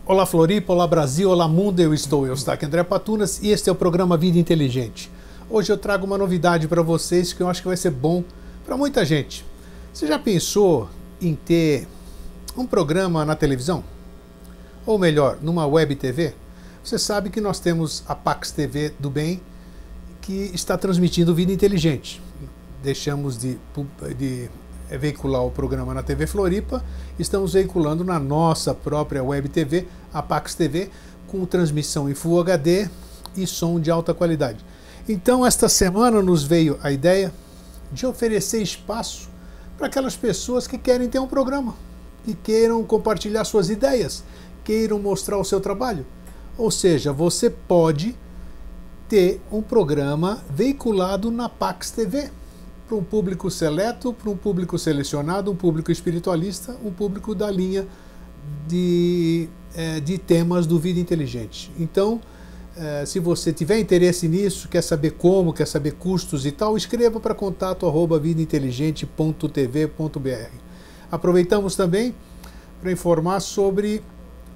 Olá Floripa, olá Brasil, olá mundo, eu estou aqui André Patunas e este é o programa Vida Inteligente. Hoje eu trago uma novidade para vocês que eu acho que vai ser bom para muita gente. Você já pensou em ter um programa na televisão? Ou melhor, numa web TV? Você sabe que nós temos a Pax TV do Bem que está transmitindo Vida Inteligente. Deixamos de veicular o programa na TV Floripa, estamos veiculando na nossa própria web TV, a Pax TV, com transmissão em Full HD e som de alta qualidade. Então, esta semana nos veio a ideia de oferecer espaço para aquelas pessoas que querem ter um programa, que queiram compartilhar suas ideias, queiram mostrar o seu trabalho. Ou seja, você pode ter um programa veiculado na Pax TV, para um público seleto, para um público selecionado, um público espiritualista, um público da linha de temas do Vida Inteligente. Então, se você tiver interesse nisso, quer saber como, quer saber custos e tal, escreva para contato@vidainteligente.tv.br. Aproveitamos também para informar sobre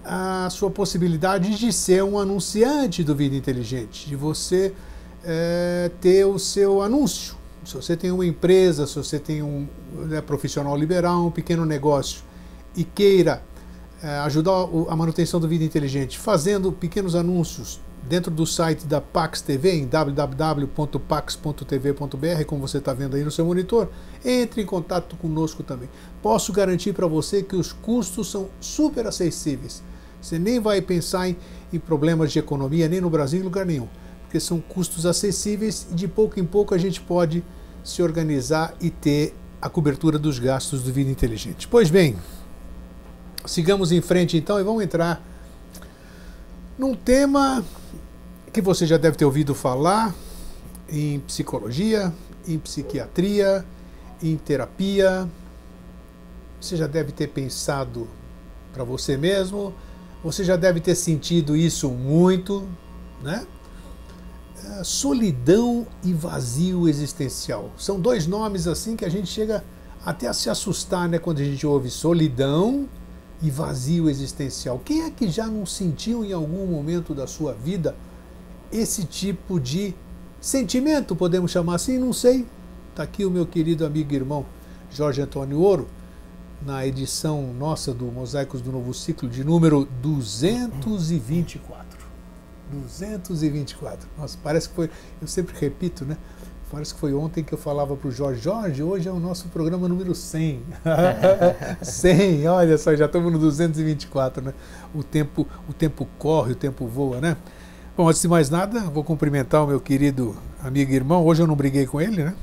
a sua possibilidade de ser um anunciante do Vida Inteligente, de você ter o seu anúncio. Se você tem uma empresa, se você tem um profissional liberal, um pequeno negócio e queira ajudar a manutenção do Vida Inteligente fazendo pequenos anúncios dentro do site da Pax TV, em www.pax.tv.br, como você está vendo aí no seu monitor, entre em contato conosco também. Posso garantir para você que os custos são super acessíveis. Você nem vai pensar em problemas de economia, nem no Brasil, em lugar nenhum. Porque são custos acessíveis e de pouco em pouco a gente pode se organizar e ter a cobertura dos gastos do Vida Inteligente. Pois bem, sigamos em frente então e vamos entrar num tema que você já deve ter ouvido falar em psicologia, em psiquiatria, em terapia. Você já deve ter pensado para você mesmo, você já deve ter sentido isso muito, né? Solidão e vazio existencial. São dois nomes assim que a gente chega até a se assustar, né, quando a gente ouve solidão e vazio existencial. Quem é que já não sentiu em algum momento da sua vida esse tipo de sentimento, podemos chamar assim? Não sei. Está aqui o meu querido amigo e irmão Jorge Antônio Ouro, na edição nossa do Mosaicos do Novo Ciclo, de número 224. 224. Nossa, parece que foi, eu sempre repito, né? Parece que foi ontem que eu falava para o Jorge, hoje é o nosso programa número 100. 100, olha só, já estamos no 224, né? O tempo corre, o tempo voa, né? Bom, antes de mais nada, vou cumprimentar o meu querido amigo e irmão. Hoje eu não briguei com ele, né?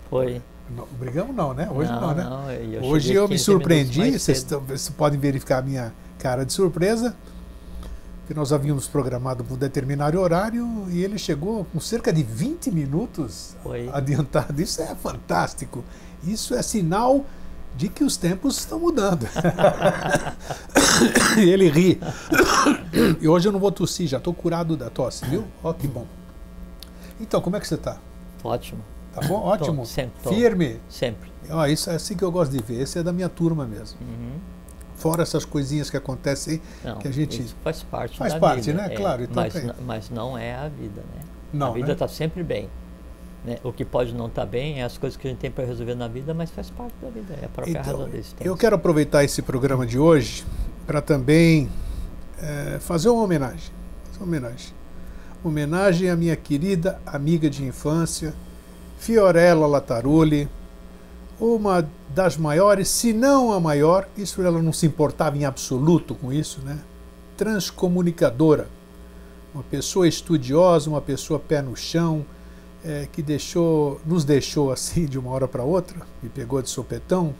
Foi. Não, brigamos não, né? Hoje não, né? Não, hoje eu me surpreendi, vocês podem verificar a minha cara de surpresa, que nós havíamos programado para um determinado horário e ele chegou com cerca de 20 minutos adiantado. Isso é fantástico. Isso é sinal de que os tempos estão mudando. E ele ri. E hoje eu não vou tossir, já estou curado da tosse, viu? Ó, que bom. Então, como é que você está? Ótimo. Tá bom? Ótimo. Tô, sempre. Firme? Sempre. Ó, isso é assim que eu gosto de ver. Esse é da minha turma mesmo. Uhum. Fora essas coisinhas que acontecem, não, que a gente... Isso faz parte da vida. Né? Claro. Então, mas não é a vida, né? Não, a vida né? está sempre bem. Né? O que pode não estar bem é as coisas que a gente tem para resolver na vida, mas faz parte da vida. É a própria razão da existência. Eu quero aproveitar esse programa de hoje para também fazer uma homenagem. Homenagem à minha querida amiga de infância, Fiorella Latarulli, uma das maiores, se não a maior, isso ela não se importava em absoluto com isso, né? Transcomunicadora, uma pessoa estudiosa, uma pessoa pé no chão, que nos deixou assim de uma hora para outra, me pegou de sopetão,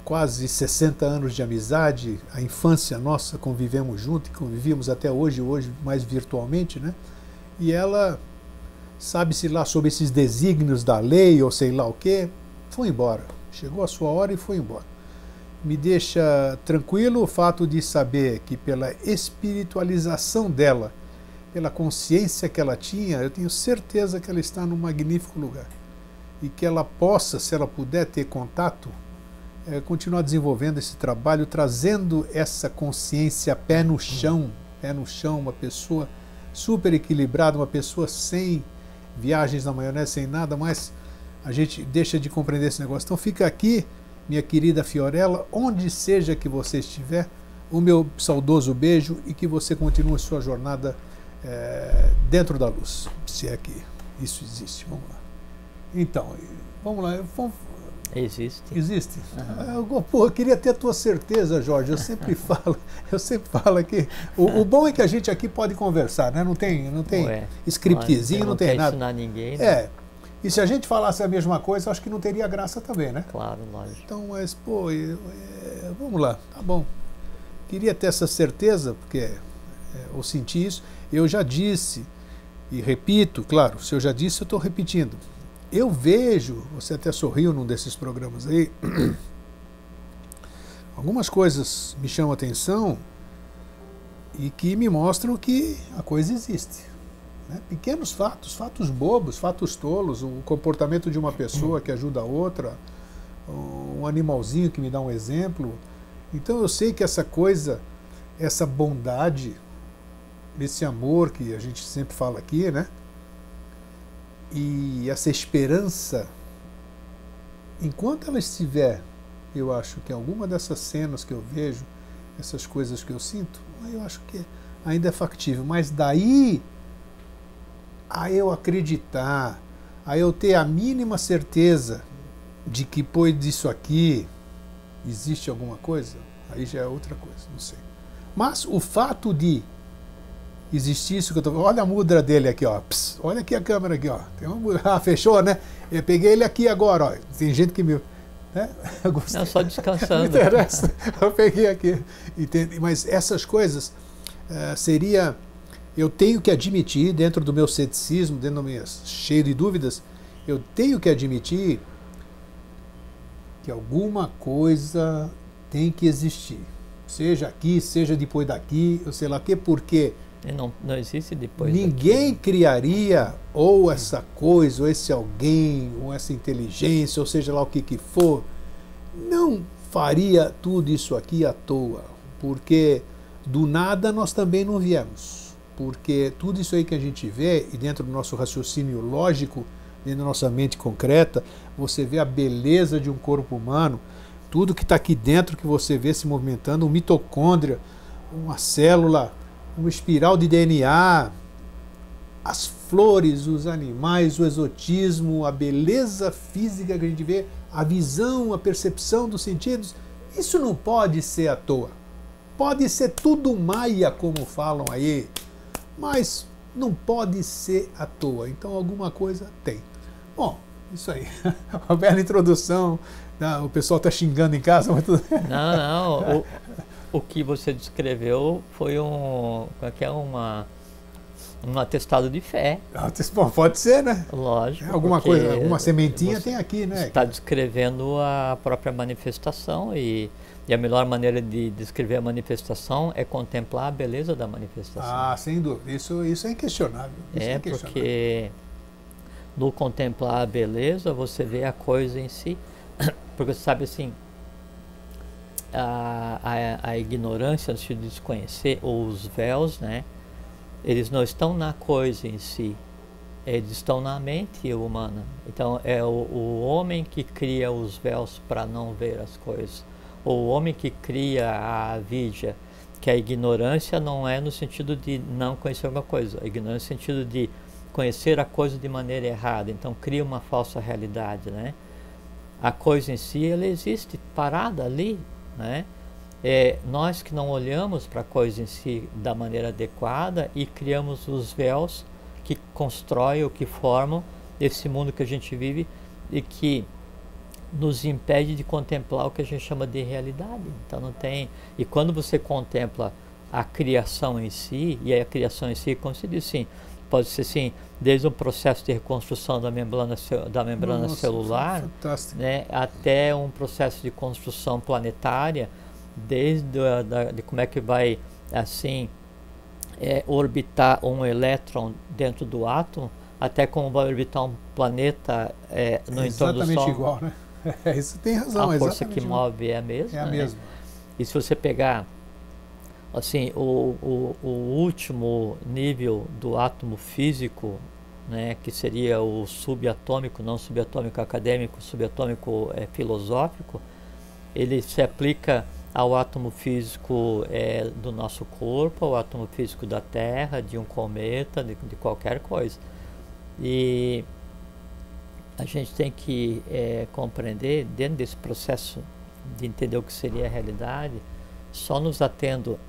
quase 60 anos de amizade, a infância nossa, convivemos junto e convivíamos até hoje mais virtualmente, né? E ela, sabe-se lá sobre esses desígnios da lei ou sei lá o quê, foi embora. Chegou a sua hora e foi embora. Me deixa tranquilo o fato de saber que pela espiritualização dela, pela consciência que ela tinha, eu tenho certeza que ela está num magnífico lugar. E que ela possa, se ela puder ter contato, continuar desenvolvendo esse trabalho, trazendo essa consciência pé no chão, uma pessoa super equilibrada, uma pessoa sem viagens na maionese, sem nada, mas a gente deixa de compreender esse negócio. Então fica aqui, minha querida Fiorella, onde seja que você estiver, o meu saudoso beijo e que você continue sua jornada dentro da luz, se é que isso existe. Vamos lá. Então, vamos lá. Existe. Existe? Eu queria ter a tua certeza, Jorge. Eu sempre falo que o bom é que a gente aqui pode conversar, né? Não tem scriptzinho, não tem nada. Não ensinar ninguém. Né? E se a gente falasse a mesma coisa, acho que não teria graça também, né? Claro, lógico. Então, mas, vamos lá, tá bom. Queria ter essa certeza, porque eu senti isso. Eu já disse, e repito, claro, se eu já disse, eu estou repetindo. Eu vejo, você até sorriu num desses programas aí, algumas coisas me chamam a atenção e que me mostram que a coisa existe. Né? Pequenos fatos bobos, fatos tolos, o comportamento de uma pessoa que ajuda a outra, um animalzinho que me dá um exemplo. Então eu sei que essa coisa, essa bondade, esse amor que a gente sempre fala aqui, né? E essa esperança, enquanto ela estiver, eu acho que alguma dessas cenas que eu vejo, essas coisas que eu sinto, eu acho que ainda é factível. Mas daí a eu acreditar, a eu ter a mínima certeza de que depois disso aqui existe alguma coisa, aí já é outra coisa, não sei. Mas o fato de existir isso que eu tô... Olha a mudra dele aqui, ó. Pss, olha aqui a câmera aqui, ó. Tem uma mudra... Ah, fechou, né? Eu peguei ele aqui agora, ó. Tem gente que me... Né? Não, só descansando. Não interessa. Eu peguei aqui. Entende? Mas essas coisas seria... Eu tenho que admitir, dentro do meu ceticismo, dentro do meu cheio de dúvidas, eu tenho que admitir que alguma coisa tem que existir. Seja aqui, seja depois daqui, eu sei lá o quê, porque... Não existe depois ninguém criaria ou essa coisa, ou esse alguém, ou essa inteligência, ou seja lá o que for, não faria tudo isso aqui à toa, porque do nada nós também não viemos, porque tudo isso aí que a gente vê, e dentro do nosso raciocínio lógico, dentro da nossa mente concreta, você vê a beleza de um corpo humano, tudo que está aqui dentro que você vê se movimentando, uma mitocôndria, uma célula, uma espiral de DNA, as flores, os animais, o exotismo, a beleza física que a gente vê, a visão, a percepção dos sentidos, isso não pode ser à toa. Pode ser tudo maia, como falam aí, mas não pode ser à toa. Então alguma coisa tem. Bom, isso aí. Uma bela introdução. O pessoal está xingando em casa, mas tudo... Não. O que você descreveu foi um atestado de fé. Bom, pode ser, né? Lógico. Alguma coisa, alguma sementinha tem aqui, né? Você está descrevendo a própria manifestação e a melhor maneira de descrever a manifestação é contemplar a beleza da manifestação. Ah, sem dúvida. Isso é inquestionável. Porque no contemplar a beleza você vê a coisa em si. Porque você sabe assim, a ignorância, de desconhecer, ou os véus, né? Eles não estão na coisa em si, eles estão na mente humana. Então é o homem que cria os véus para não ver as coisas, ou o homem que cria a avidya, que a ignorância não é no sentido de não conhecer alguma coisa, a ignorância no sentido de conhecer a coisa de maneira errada, então cria uma falsa realidade, né? A coisa em si, ela existe parada ali, né? Nós que não olhamos para a coisa em si da maneira adequada e criamos os véus que constroem ou que formam esse mundo que a gente vive e que nos impede de contemplar o que a gente chama de realidade. Então não tem... E quando você contempla a criação em si, e a criação em si, como se diz assim, pode ser assim, desde um processo de reconstrução da membrana celular, né, até um processo de construção planetária, desde de como é que vai assim orbitar um elétron dentro do átomo, até como vai orbitar um planeta no entorno do Sol. Exatamente igual, né? Isso tem razão, A força que exatamente. move é a mesma. É a né? mesma. E se você pegar assim, o último nível do átomo físico, né, que seria o subatômico, não subatômico acadêmico, subatômico filosófico, ele se aplica ao átomo físico do nosso corpo, ao átomo físico da Terra, de um cometa, de qualquer coisa. E a gente tem que compreender, dentro desse processo de entender o que seria a realidade, só nos atendo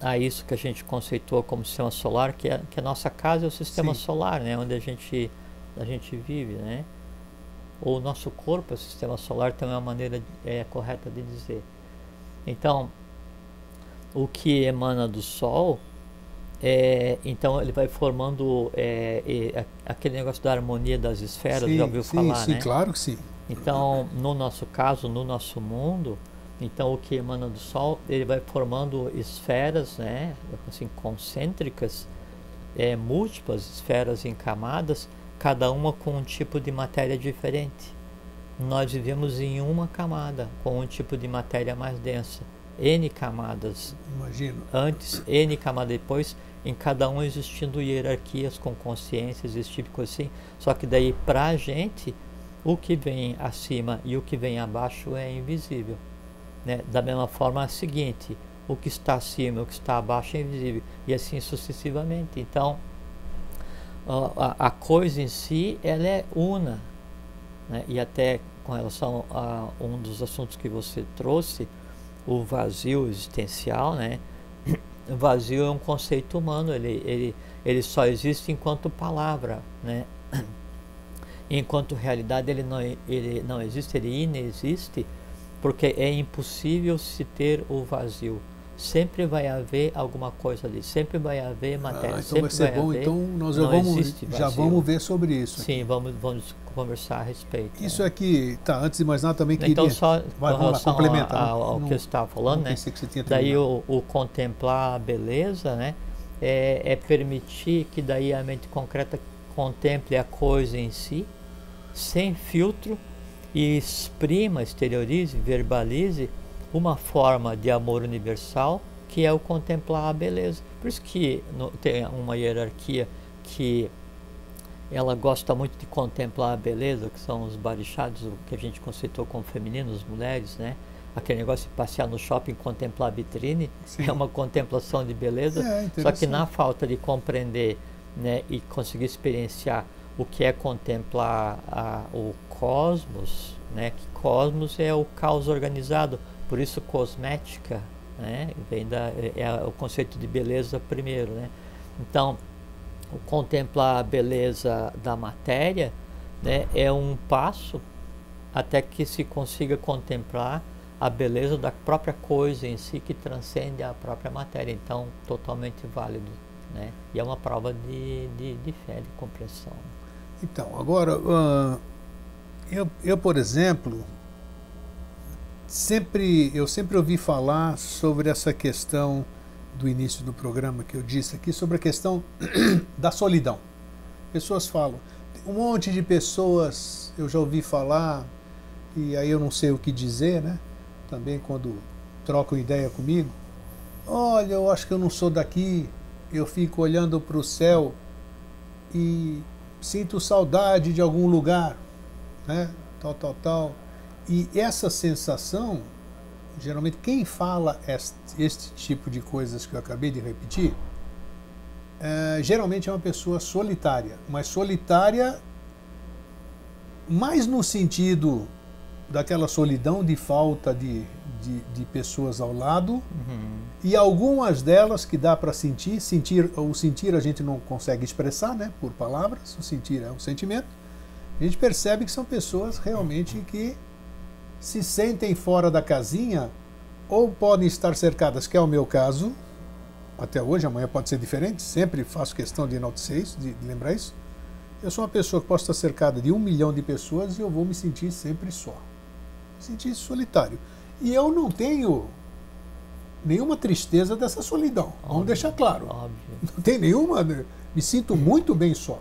a isso que a gente conceitua como sistema solar, que a nossa casa é o sistema Sim. solar, né, onde a gente vive, né? Ou o nosso corpo é o sistema solar, também é uma maneira correta de dizer. Então, o que emana do Sol, então ele vai formando aquele negócio da harmonia das esferas, Sim, já ouviu falar, sim, né? claro que sim. Então, no nosso caso, no nosso mundo, então o que emana do Sol, ele vai formando esferas, né, assim, concêntricas, múltiplas esferas em camadas, cada uma com um tipo de matéria diferente. Nós vivemos em uma camada, com um tipo de matéria mais densa. N camadas Imagino. antes, N camadas depois, em cada um existindo hierarquias com consciências, esse tipo de coisa assim. Só que daí, pra gente, o que vem acima e o que vem abaixo é invisível. Né? Da mesma forma, é o seguinte, o que está acima e o que está abaixo é invisível. E assim sucessivamente. Então, a coisa em si, ela é una. Né? E até com relação a um dos assuntos que você trouxe, o vazio existencial, né? O vazio é um conceito humano, ele só existe enquanto palavra, né? Enquanto realidade ele não existe, ele inexiste, porque é impossível se ter o vazio. Sempre vai haver alguma coisa ali, sempre vai haver matéria, Então sempre vai ser bom, haver, então nós já vazio. vamos ver sobre isso. Sim, vamos conversar a respeito. Isso aqui, tá, antes de mais nada também queria... Então, só Vai, com vamos lá, relação complementa. ao que você estava falando, né? Pensei que você tinha Daí terminado. o contemplar a beleza, né? É permitir que daí a mente concreta contemple a coisa em si, sem filtro, e exprima, exteriorize, verbalize uma forma de amor universal, que é o contemplar a beleza. Por isso que tem uma hierarquia que ela gosta muito de contemplar a beleza, que são os barichados, o que a gente conceitou como femininos, mulheres, né? Aquele negócio de passear no shopping e contemplar a vitrine, Sim. é uma contemplação de beleza, só que na falta de compreender, né, e conseguir experienciar o que é contemplar o cosmos, né, que cosmos é o caos organizado, por isso cosmética, né, vem o conceito de beleza primeiro, né? Então, o contemplar a beleza da matéria, né, é um passo até que se consiga contemplar a beleza da própria coisa em si, que transcende a própria matéria. Então, totalmente válido, né? E é uma prova de fé, de compreensão. Então, agora, eu, por exemplo, eu sempre ouvi falar sobre essa questão do início do programa que eu disse aqui, sobre a questão da solidão. Pessoas falam, um monte de pessoas eu já ouvi falar, e aí eu não sei o que dizer, né? Também quando trocam ideia comigo. Olha, eu acho que eu não sou daqui, eu fico olhando para o céu e sinto saudade de algum lugar, né? Tal. E essa sensação, geralmente quem fala este tipo de coisas que eu acabei de repetir, geralmente é uma pessoa solitária, mas solitária mais no sentido daquela solidão de falta de pessoas ao lado, e algumas delas que dá para sentir a gente não consegue expressar, né, por palavras, o sentir é um sentimento, a gente percebe que são pessoas realmente que se sentem fora da casinha, ou podem estar cercadas, que é o meu caso, até hoje, amanhã pode ser diferente, sempre faço questão de enaltecer isso, de lembrar isso. Eu sou uma pessoa que posso estar cercada de 1 milhão de pessoas e eu vou me sentir sempre só. Me sentir solitário. E eu não tenho nenhuma tristeza dessa solidão. Vamos deixar claro. Óbvio. Não tem nenhuma. Me sinto muito bem só.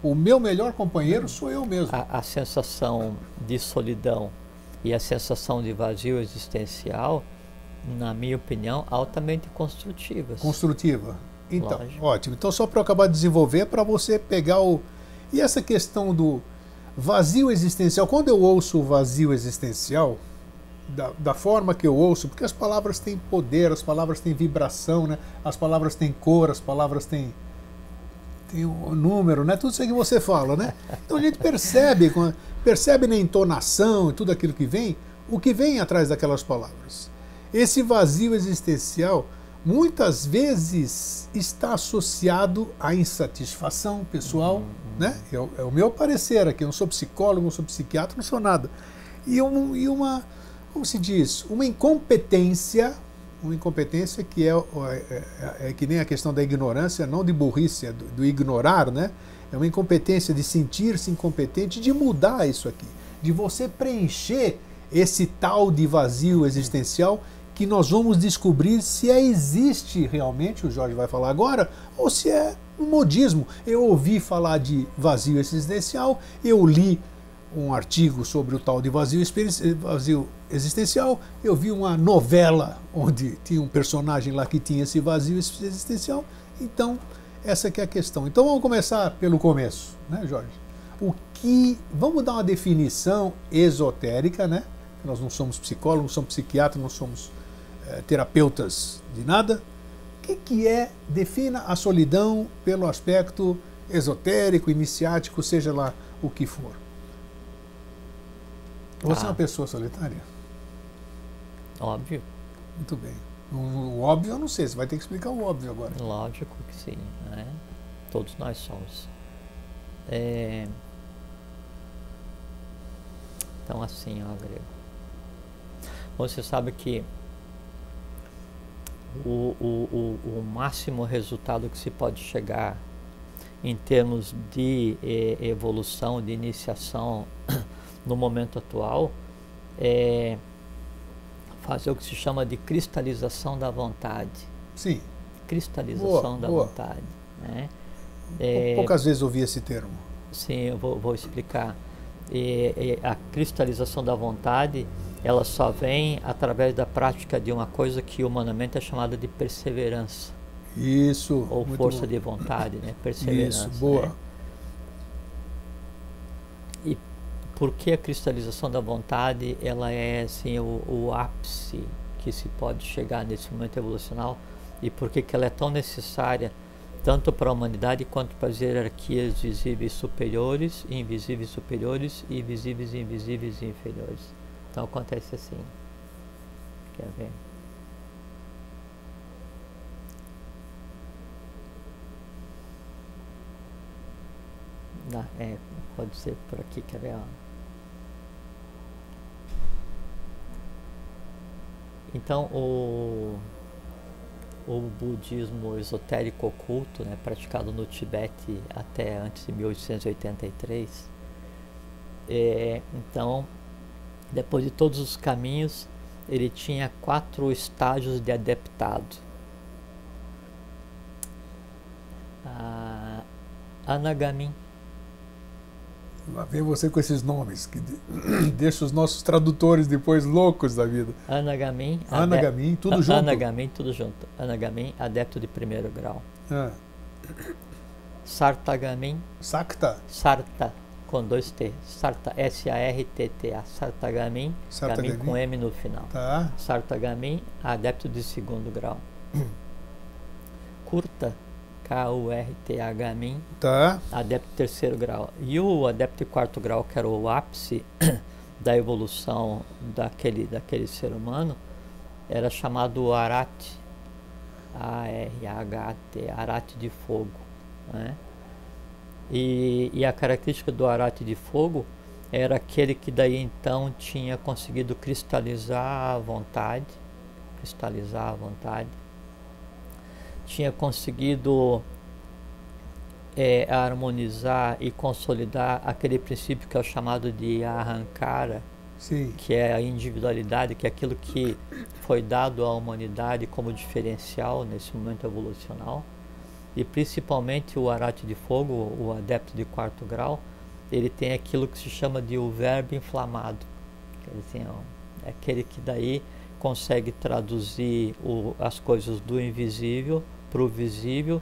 O meu melhor companheiro sou eu mesmo. A sensação de solidão E a sensação de vazio existencial, na minha opinião, altamente construtivas. Construtiva. Então, Lógico. ótimo. Então, só para eu acabar de desenvolver, para você pegar o... E essa questão do vazio existencial, quando eu ouço o vazio existencial, da forma que eu ouço, porque as palavras têm poder, as palavras têm vibração, né? As palavras têm cor, as palavras têm um número, né? Tudo isso que você fala, né? Então a gente percebe na entonação e tudo aquilo que vem, o que vem atrás daquelas palavras. Esse vazio existencial muitas vezes está associado à insatisfação pessoal, né? É o meu parecer aqui, eu não sou psicólogo, não sou psiquiatra, não sou nada. E uma, como se diz, uma incompetência que é que nem a questão da ignorância, não de burrice, é do ignorar, né? É uma incompetência de sentir-se incompetente, de mudar isso aqui, de você preencher esse tal de vazio existencial que nós vamos descobrir se existe realmente, o Jorge vai falar agora, ou se é um modismo. Eu ouvi falar de vazio existencial, eu li um artigo sobre o tal de vazio existencial, eu vi uma novela onde tinha um personagem lá que tinha esse vazio existencial, então essa que é a questão. Então vamos começar pelo começo, né, Jorge? Vamos dar uma definição esotérica, né? Nós não somos psicólogos, não somos psiquiatras, não somos terapeutas de nada. O que é? Defina a solidão pelo aspecto esotérico, iniciático, seja lá o que for. Você é uma pessoa solitária? Óbvio. Muito bem. O óbvio eu não sei, você vai ter que explicar o óbvio agora. Lógico que sim, né? Todos nós somos. Então assim, ó, Grego. Você sabe que o máximo resultado que se pode chegar em termos de evolução, de iniciação no momento atual, é fazer o que se chama de cristalização da vontade. Sim. Cristalização da vontade. Né? Poucas vezes ouvi esse termo. Sim, eu vou explicar. A cristalização da vontade, ela só vem através da prática de uma coisa que humanamente é chamada de perseverança. Isso. Ou força de vontade, né? Perseverança. Isso, boa. Né? E por que a cristalização da vontade, ela é assim, o ápice que se pode chegar nesse momento evolucional, e por que ela é tão necessária tanto para a humanidade quanto para as hierarquias visíveis superiores, invisíveis superiores e visíveis e invisíveis inferiores. Então acontece assim. Quer ver? Pode ser por aqui, quer ver? Ó. Então o budismo esotérico oculto, né, praticado no Tibete até antes de 1883, então, depois de todos os caminhos, ele tinha 4 estágios de adeptado. Anagami. Lá vem você com esses nomes, que deixa os nossos tradutores depois loucos da vida. Anagami, tudo junto. Anagami, tudo junto. Anagami, adepto de primeiro grau. Ah. Sartagami. Sarta, com 2 T. Sarta, S-A-R-T-T-A. Sartagami, Gami com M no final. Tá. Sartagami, adepto de segundo grau. Kurta, K-U-R-T-H-Min, tá. Adepto de terceiro grau. E o adepto de quarto grau, que era o ápice da evolução daquele ser humano, era chamado Arati, A-R-H-T, Arati de fogo. Né? E a característica do Arati de fogo era aquele que daí então tinha conseguido cristalizar a vontade, tinha conseguido harmonizar e consolidar aquele princípio que é o chamado de Ahankara, sim, que é a individualidade, que é aquilo que foi dado à humanidade como diferencial nesse momento evolucional. E principalmente o Arati de fogo, o adepto de quarto grau, ele tem aquilo que se chama de o verbo inflamado. Assim, é aquele que daí consegue traduzir as coisas do invisível para o visível,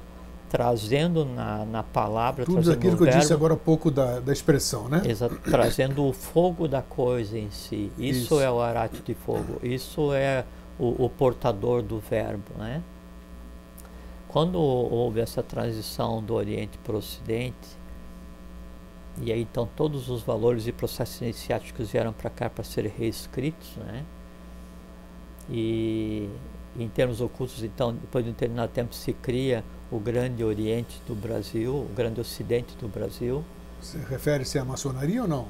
trazendo na palavra, Tudo trazendo aquilo no que eu verbo, disse agora há pouco da expressão, né? trazendo o fogo da coisa em si. Isso é o arate de fogo, isso é o portador do verbo, né? Quando houve essa transição do Oriente para o Ocidente, e aí então todos os valores e processos iniciáticos vieram para cá para serem reescritos, né? E em termos ocultos, então, depois de um determinado tempo se cria o Grande Oriente do Brasil, o Grande Ocidente do Brasil. Você refere-se à maçonaria ou não?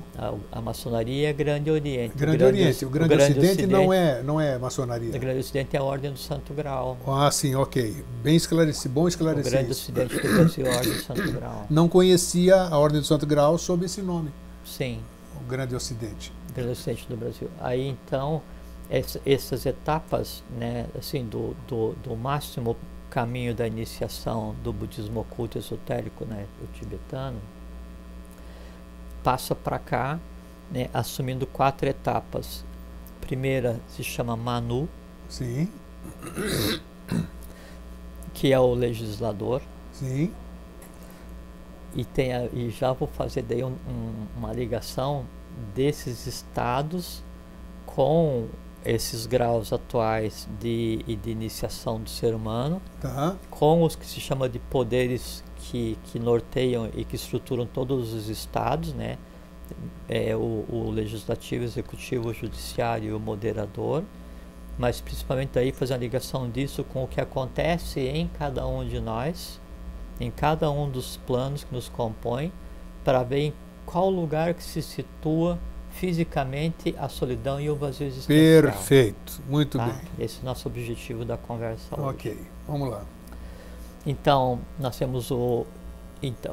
A maçonaria é Grande Oriente. Grande Oriente. O Grande Ocidente não é maçonaria. O Grande Ocidente é a Ordem do Santo Grau. Ah, sim, ok. Bem esclarecido, bom esclarecer. O Grande Ocidente do Brasil é a Ordem do Santo Grau. Não conhecia a Ordem do Santo Grau sob esse nome. Sim. O Grande Ocidente. O Grande Ocidente do Brasil. Aí então, essas etapas, né, assim, do máximo caminho da iniciação do budismo oculto esotérico, né, o tibetano, passa para cá, né, assumindo 4 etapas. A primeira se chama Manu, sim, que é o legislador. Sim. E já vou fazer daí uma ligação desses estados com esses graus atuais de iniciação do ser humano, Tá. com os que se chama de poderes que norteiam e que estruturam todos os estados, né? O legislativo, o executivo, o judiciário e o moderador, mas principalmente aí fazer a ligação disso com o que acontece em cada um de nós, em cada um dos planos que nos compõem, para ver em qual lugar que se situa fisicamente a solidão e o vazio existencial. Perfeito, muito bem. Esse é o nosso objetivo da conversa hoje. Ok, vamos lá. Então, nós temos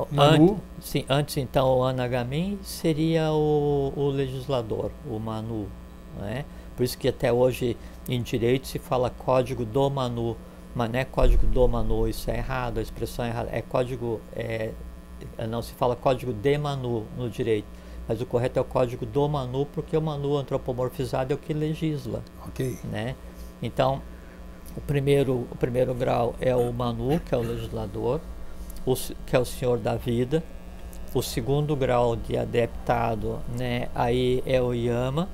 Manu. Antes então o Anagamin seria o legislador, o Manu, né? Por isso que até hoje em direito se fala código do Manu, mas não é código do Manu, isso é errado, a expressão é errada, não se fala código de Manu no direito, mas o correto é o código do Manu, porque o Manu antropomorfizado é o que legisla, ok, né? Então, o primeiro grau é o Manu, que é o legislador, que é o senhor da vida. O segundo grau de adeptado, né, aí é o Yama,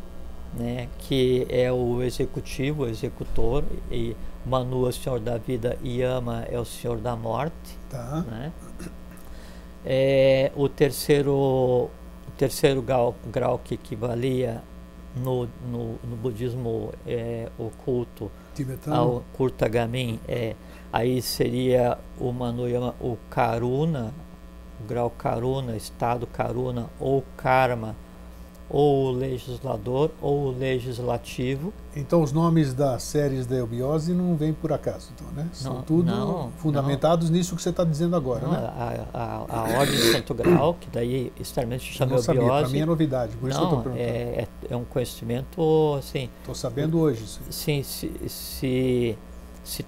né, que é o executivo, o executor, e Manu é o senhor da vida, Yama é o senhor da morte. tá. Né? O terceiro grau que equivalia no budismo oculto Tibetano. ao Kurtagamin, aí seria o Manu Yama, o Karuna, o grau Karuna, estado Karuna, ou Karma, ou o legislador, ou o legislativo. Então os nomes das séries da eubiose não vêm por acaso, então, né? São tudo fundamentados nisso que você está dizendo agora, né? A ordem do Santo Grau, que daí externamente se chama eubiose. Para mim é novidade, por isso que eu estou perguntando. É um conhecimento, assim... Estou sabendo hoje isso. Sim, se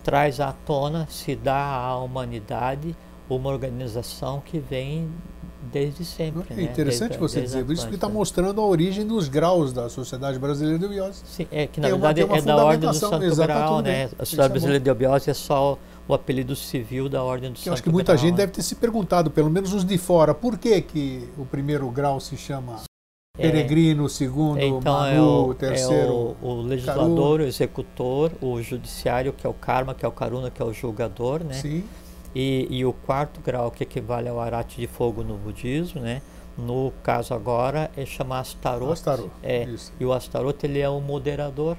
traz à tona, se dá à humanidade uma organização que vem desde sempre. É interessante você dizer isso, porque está mostrando a origem dos graus da Sociedade Brasileira de Eubiose. Sim, que na verdade é da Ordem do Santo Grau, né? A Sociedade Brasileira de Eubiose é só o apelido civil da Ordem do Santo Grau. Eu acho que muita gente deve ter se perguntado, pelo menos os de fora, por que o primeiro grau se chama peregrino, o segundo então Manu, o terceiro o legislador, o executor, o judiciário, que é o Karma, que é o Karuna, que é o julgador, né? Sim. E o quarto grau, que equivale ao arate de fogo no budismo, né? No caso agora é chamar Astaroth. Isso. E o Astaroth, ele é o moderador.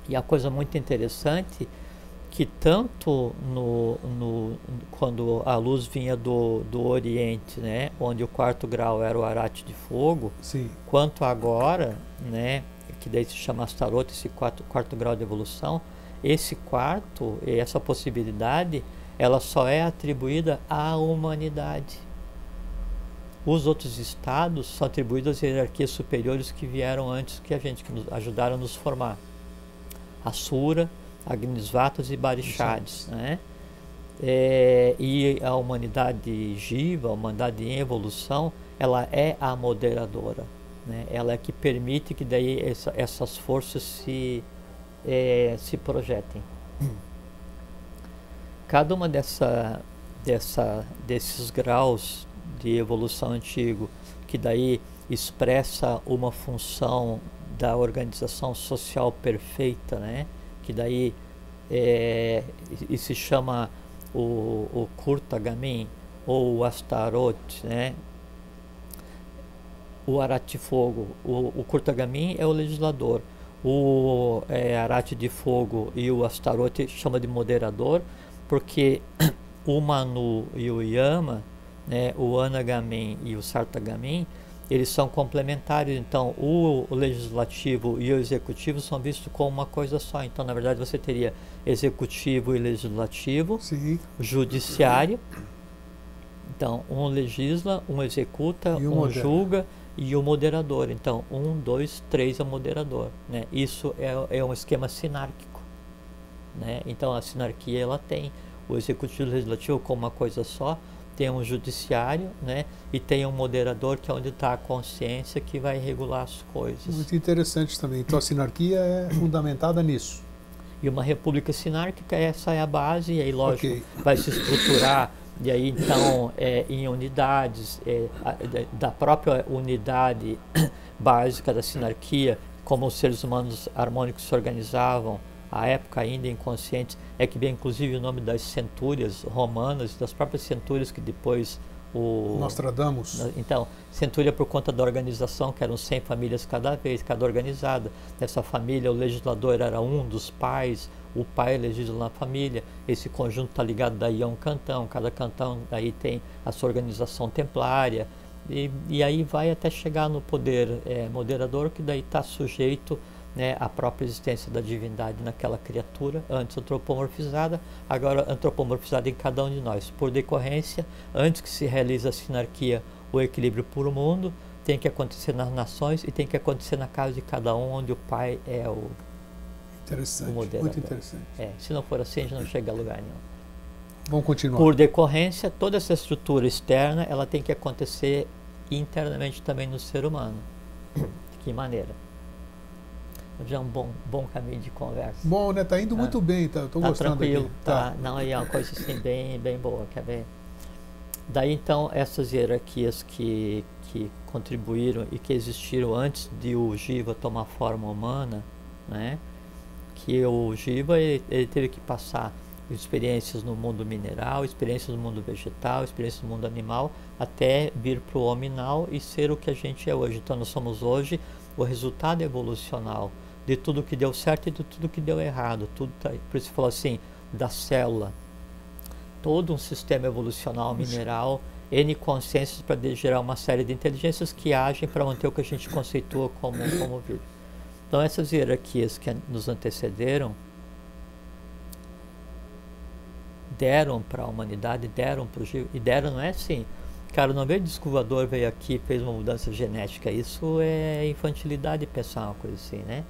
E a coisa muito interessante que tanto quando a luz vinha do Oriente, né, onde o quarto grau era o arate de fogo, sim, quanto agora, né, que daí se chama Astaroth, esse quarto grau de evolução, essa possibilidade, ela só é atribuída à humanidade. Os outros estados são atribuídos às hierarquias superiores que vieram antes que a gente, que nos ajudaram a nos formar. Asura, Agnisvatas e Barishadis, né? E a humanidade Jiva, a humanidade em evolução, ela é a moderadora. né? Ela é que permite que daí essas forças se projetem. Cada uma desses graus de evolução antigo, que daí expressa uma função da organização social perfeita, né? Que daí e se chama o Kurtagamin ou o Astaroth, né? O Arath Fogo, o Kurtagamin é o legislador, o Arath de Fogo e o Astaroth chama de moderador, porque o Manu e o Yama, né, o Anagamin e o Sartagamin, eles são complementares. Então o legislativo e o executivo são vistos como uma coisa só. Então, na verdade, você teria executivo e legislativo, Sim. judiciário. Então, um legisla, um executa, um julga e o moderador. Então, 1, 2, 3 é o moderador, né? Isso é um esquema sinárquico, né? Então, a sinarquia, ela tem o executivo e o legislativo como uma coisa só, tem um judiciário, né? E tem um moderador, que é onde está a consciência, que vai regular as coisas. Muito interessante também. Então a sinarquia é fundamentada nisso. E uma república sinárquica, essa é a base, e aí, lógico, vai se estruturar, e aí então em unidades, da própria unidade básica da sinarquia, como os seres humanos harmônicos se organizavam, à época ainda inconscientes, é que vem inclusive o nome das centúrias romanas, das próprias centúrias que depois Nostradamus. Então, centúria por conta da organização, que eram 100 famílias cada vez, cada organizada. Nessa família, o legislador era um dos pais, o pai legisla na família, esse conjunto está ligado daí a um cantão, cada cantão daí tem a sua organização templária, e aí vai até chegar no poder moderador, que daí está sujeito, né, à própria existência da divindade naquela criatura, antes antropomorfizada, agora antropomorfizada em cada um de nós. Por decorrência, antes que se realize a sinarquia, o equilíbrio puro mundo, tem que acontecer nas nações e tem que acontecer na casa de cada um, onde o pai é o moderador. Muito interessante. Se não for assim, a gente não chega a lugar nenhum. Vamos continuar. Por decorrência, toda essa estrutura externa, ela tem que acontecer internamente também no ser humano. De que maneira? Já é um bom caminho de conversa. Bom, né? Tá indo muito bem, tá? Tô gostando tranquilo, aqui. Tá. Não, é uma coisa assim bem boa, quer ver? Daí então essas hierarquias que contribuíram e que existiram antes de o Jiva tomar forma humana, né? Que o Jiva ele teve que passar experiências no mundo mineral, experiências no mundo vegetal, experiências no mundo animal, até vir para o hominal e ser o que a gente é hoje. Então nós somos hoje o resultado evolucional de tudo que deu certo e de tudo que deu errado. Tudo tá, por isso falou assim, da célula, todo um sistema evolucional mineral, N consciências para gerar uma série de inteligências que agem para manter o que a gente conceitua como vida. Então essas hierarquias que nos antecederam deram para a humanidade, deram para o Jiva, e deram não é assim, cara, não veio descovador, veio aqui e fez uma mudança genética. Isso é infantilidade pensar uma coisa assim, né?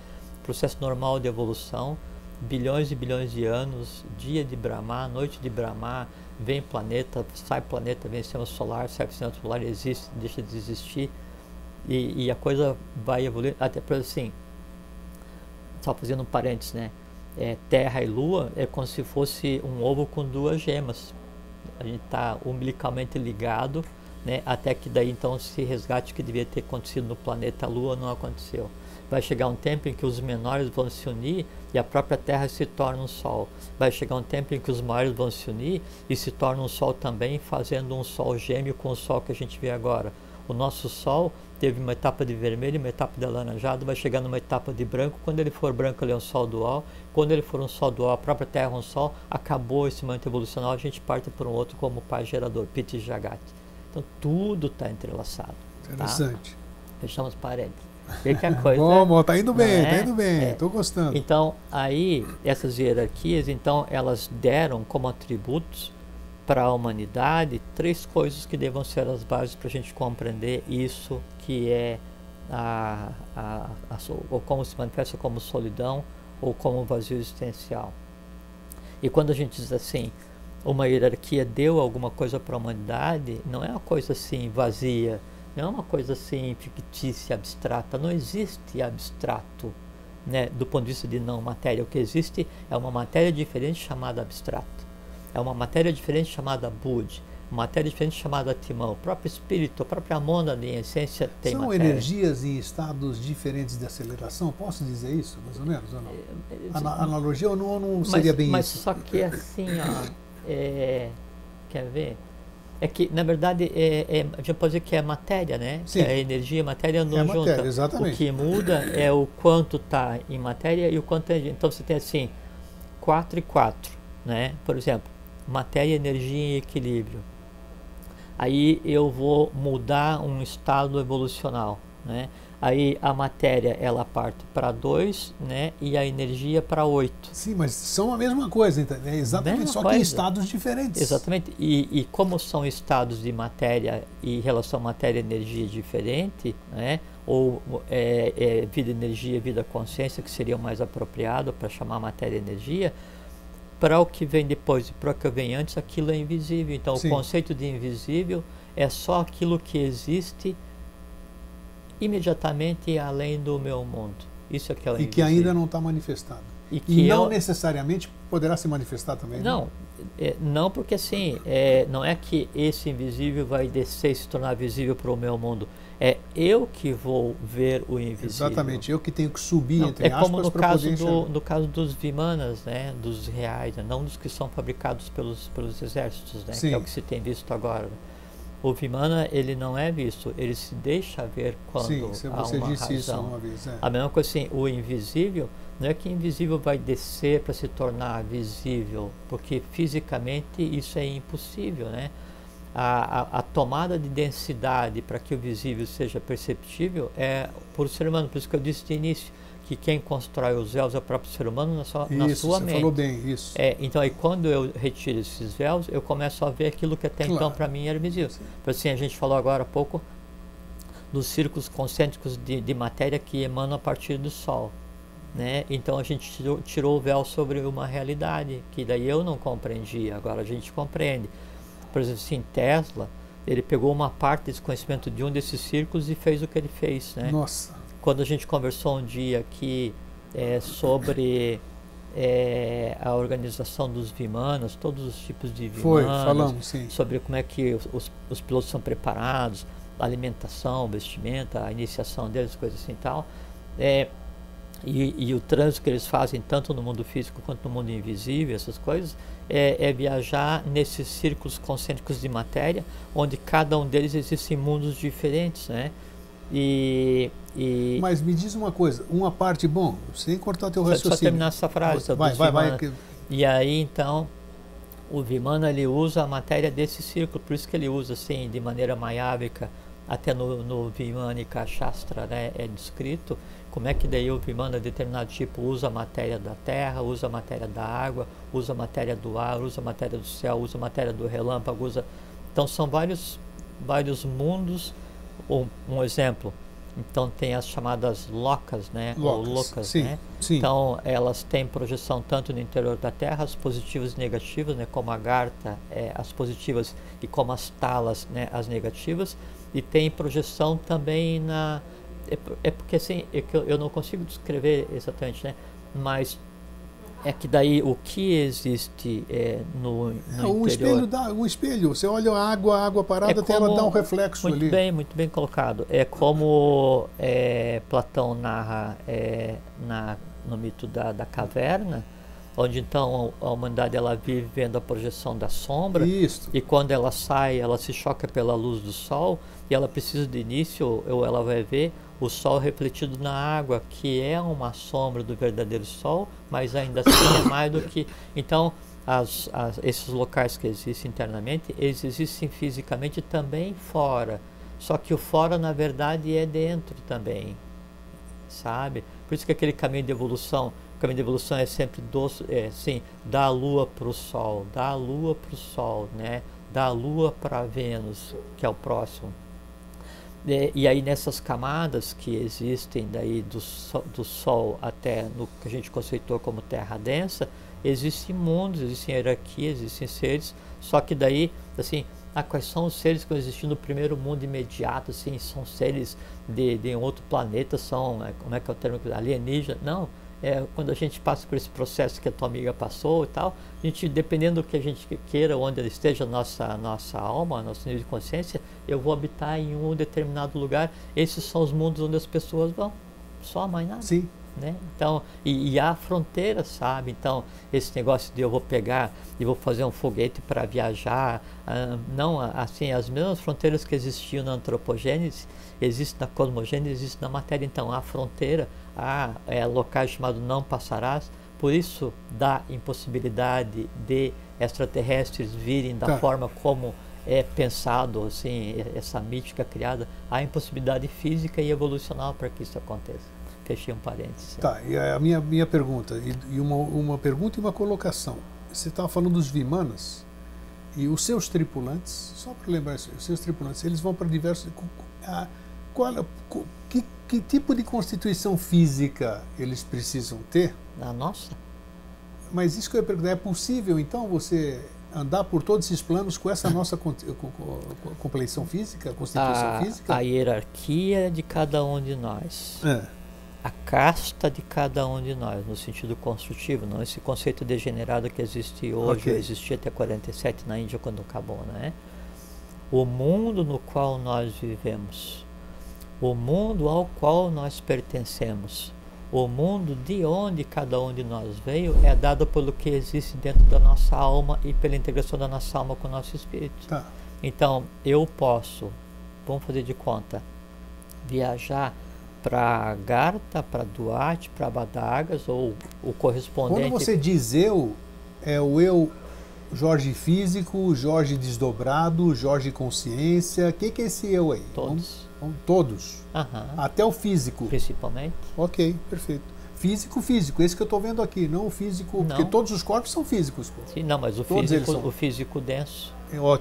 Processo normal de evolução, bilhões e bilhões de anos, dia de Brahma, noite de Brahma, vem planeta, vem sistema solar, sai sistema solar, existe, deixa de existir, e a coisa vai evoluir, até por assim, só fazendo um parênteses, né? Terra e Lua é como se fosse um ovo com duas gemas. A gente está umbilicalmente ligado, né, até que daí então se resgate o que devia ter acontecido no planeta Lua, não aconteceu. Vai chegar um tempo em que os menores vão se unir e a própria Terra se torna um Sol. Vai chegar um tempo em que os maiores vão se unir e se torna um Sol também, fazendo um Sol gêmeo com o Sol que a gente vê agora. O nosso Sol teve uma etapa de vermelho, uma etapa de alaranjado, vai chegar numa etapa de branco. Quando ele for branco, ele é um Sol dual. Quando ele for um Sol dual, a própria Terra é um Sol. Acabou esse momento evolucional, a gente parte por um outro como pai gerador, Piti Jagat. Então tudo está entrelaçado. Interessante. Tá? Fechamos parênteses. Vê que a coisa bom, tá indo bem, tô gostando. Então, aí, essas hierarquias, então, elas deram como atributos para a humanidade 3 coisas que devam ser as bases para a gente compreender isso que é ou como se manifesta como solidão ou como vazio existencial. E quando a gente diz assim, uma hierarquia deu alguma coisa para a humanidade, não é uma coisa assim vazia, não é uma coisa assim fictícia, abstrata. Não existe abstrato, né, do ponto de vista de não matéria. O que existe é uma matéria diferente chamada abstrato. É uma matéria diferente chamada Bud. Uma matéria diferente chamada Timão. O próprio espírito, a própria mônada, em essência, tem São matéria. energias em estados diferentes de aceleração? Posso dizer isso, mais ou menos, ou não? Analogia ou não seria bem mas isso? Mas só que assim, ó, quer ver? É que, na verdade, a gente pode dizer que é matéria, né? Sim. Que a energia e a matéria não juntam. Matéria, exatamente. O que muda é o quanto está em matéria e o quanto é... Então você tem assim, 4 e 4, né? Por exemplo, matéria, energia em equilíbrio. Aí eu vou mudar um estado evolucional, né? Aí a matéria ela parte para 2, né? E a energia para 8. Sim, mas são a mesma coisa, então, é exatamente, Mesma só coisa. que em estados diferentes. Exatamente. E como são estados de matéria e relação matéria-energia diferente, né? Ou vida, energia, vida, consciência, que seria o mais apropriado para chamar matéria-energia, para o que vem depois e para o que vem antes, aquilo é invisível. Então, Sim. O conceito de invisível é só aquilo que existe imediatamente além do meu mundo. Isso é que é o E invisível. que ainda não está manifestado. E não necessariamente poderá se manifestar também? Não, não porque assim, não é que esse invisível vai descer e se tornar visível para o meu mundo. É eu que vou ver o invisível. Exatamente, eu que tenho que subir, não, entre aspas, como no para caso poder enxergar. no caso dos vimanas, né, dos reais, né, não dos que são fabricados pelos exércitos, né, que é o que se tem visto agora. O Vimana, ele não é visto, ele se deixa ver quando Sim, há você uma disse razão. isso uma vez. A mesma coisa assim, o invisível, não é que invisível vai descer para se tornar visível, porque fisicamente isso é impossível, né? A tomada de densidade para que o visível seja perceptível é por ser humano, por isso que eu disse de início, que quem constrói os véus é o próprio ser humano na sua mente. Você falou bem, isso. Então, aí quando eu retiro esses véus, eu começo a ver aquilo que até então para mim era invisível. Por assim, a gente falou agora há pouco dos círculos concêntricos de matéria que emanam a partir do Sol, né? Então a gente tirou o véu sobre uma realidade que daí eu não compreendia, agora a gente compreende. Por exemplo, assim, Tesla, ele pegou uma parte desse conhecimento de um desses círculos e fez o que ele fez, né? Nossa! Quando a gente conversou um dia aqui sobre a organização dos Vimanas, todos os tipos de Vimanas, falamos, sim. sobre como é que os pilotos são preparados, a alimentação, vestimenta, a iniciação deles, coisas assim e tal, e o trânsito que eles fazem tanto no mundo físico quanto no mundo invisível, essas coisas, é viajar nesses círculos concêntricos de matéria, onde cada um deles existem mundos diferentes, né? Mas me diz uma coisa, uma parte, bom, sem cortar teu raciocínio. Só terminar essa frase. Vai. E aí, então, o Vimana, ele usa a matéria desse círculo, por isso que ele usa, assim, de maneira maiábica, até no Vimanika Shastra, né, é descrito, como é que daí o Vimana, determinado tipo, usa a matéria da terra, usa a matéria da água, usa a matéria do ar, usa a matéria do céu, usa a matéria do relâmpago, Então, são vários mundos. Um exemplo, então tem as chamadas locas, né? Ou loucas, sim, né? Sim. Então elas têm projeção tanto no interior da Terra, as positivas e negativas, né? Como a Garta, as positivas, e como as Talas, né? As negativas, e tem projeção também porque assim, eu não consigo descrever exatamente, né? Mas é que daí o que existe no interior... Um espelho, você olha a água parada, ela dá um reflexo ali. Muito bem colocado. É como Platão narra no mito da caverna, onde então a humanidade ela vive vendo a projeção da sombra. Isso. E quando ela sai, ela se choca pela luz do sol, e ela precisa de início, ou ela vai ver o sol refletido na água, que é uma sombra do verdadeiro sol, mas ainda assim é mais do que... Então, esses locais que existem internamente, eles existem fisicamente também fora. Só que o fora, na verdade, é dentro também, sabe? Por isso que aquele caminho de evolução, o caminho de evolução é sempre da Lua para o Sol, né? Da Lua para Vênus, que é o próximo. E aí nessas camadas que existem daí do Sol até no que a gente conceitou como Terra densa, existem mundos, existem hierarquias, existem seres, só que daí, assim, quais são os seres que existem no primeiro mundo imediato, assim, são seres de um outro planeta, são, como é que é o termo, alienígena? Não, quando a gente passa por esse processo que a tua amiga passou e tal, a gente, dependendo do que a gente queira, onde ela esteja a nossa alma, nosso nível de consciência, eu vou habitar em um determinado lugar. Esses são os mundos onde as pessoas vão, só mais nada. Sim. Né? Então, e há fronteiras, sabe? Então, esse negócio de eu vou pegar e vou fazer um foguete para viajar, não, assim, as mesmas fronteiras que existiam na antropogênese, existem na cosmogênese, existem na matéria. Então, há fronteira, há locais chamados não passarás, por isso dá impossibilidade de extraterrestres virem da forma como é pensado, assim, essa mítica criada, há impossibilidade física e evolucional para que isso aconteça. Fechei um parênteses. Tá, e a minha pergunta, e uma pergunta e uma colocação. Você estava falando dos Vimanas, e os seus tripulantes, só para lembrar isso, os seus tripulantes, eles vão para diversos... Que tipo de constituição física eles precisam ter? A nossa? Mas isso que eu ia perguntar, é possível, então, você andar por todos esses planos com essa nossa compleição física, constituição física? A hierarquia de cada um de nós. A casta de cada um de nós, no sentido construtivo, não esse conceito degenerado que existe hoje, existia até 47 na Índia quando acabou, né? O mundo no qual nós vivemos, o mundo ao qual nós pertencemos, o mundo de onde cada um de nós veio é dado pelo que existe dentro da nossa alma e pela integração da nossa alma com o nosso espírito. Tá. Então, eu posso, vamos fazer de conta, viajar para Agartha, para Duarte, para Badagas, ou o correspondente... Quando você diz eu, é o eu Jorge físico, Jorge desdobrado, Jorge consciência, o que é esse eu aí? Todos. Todos? Até o físico? Principalmente. Ok, perfeito. Físico, esse que eu estou vendo aqui, não o físico, não. Porque todos os corpos são físicos. Pô. Sim, não, mas o físico denso.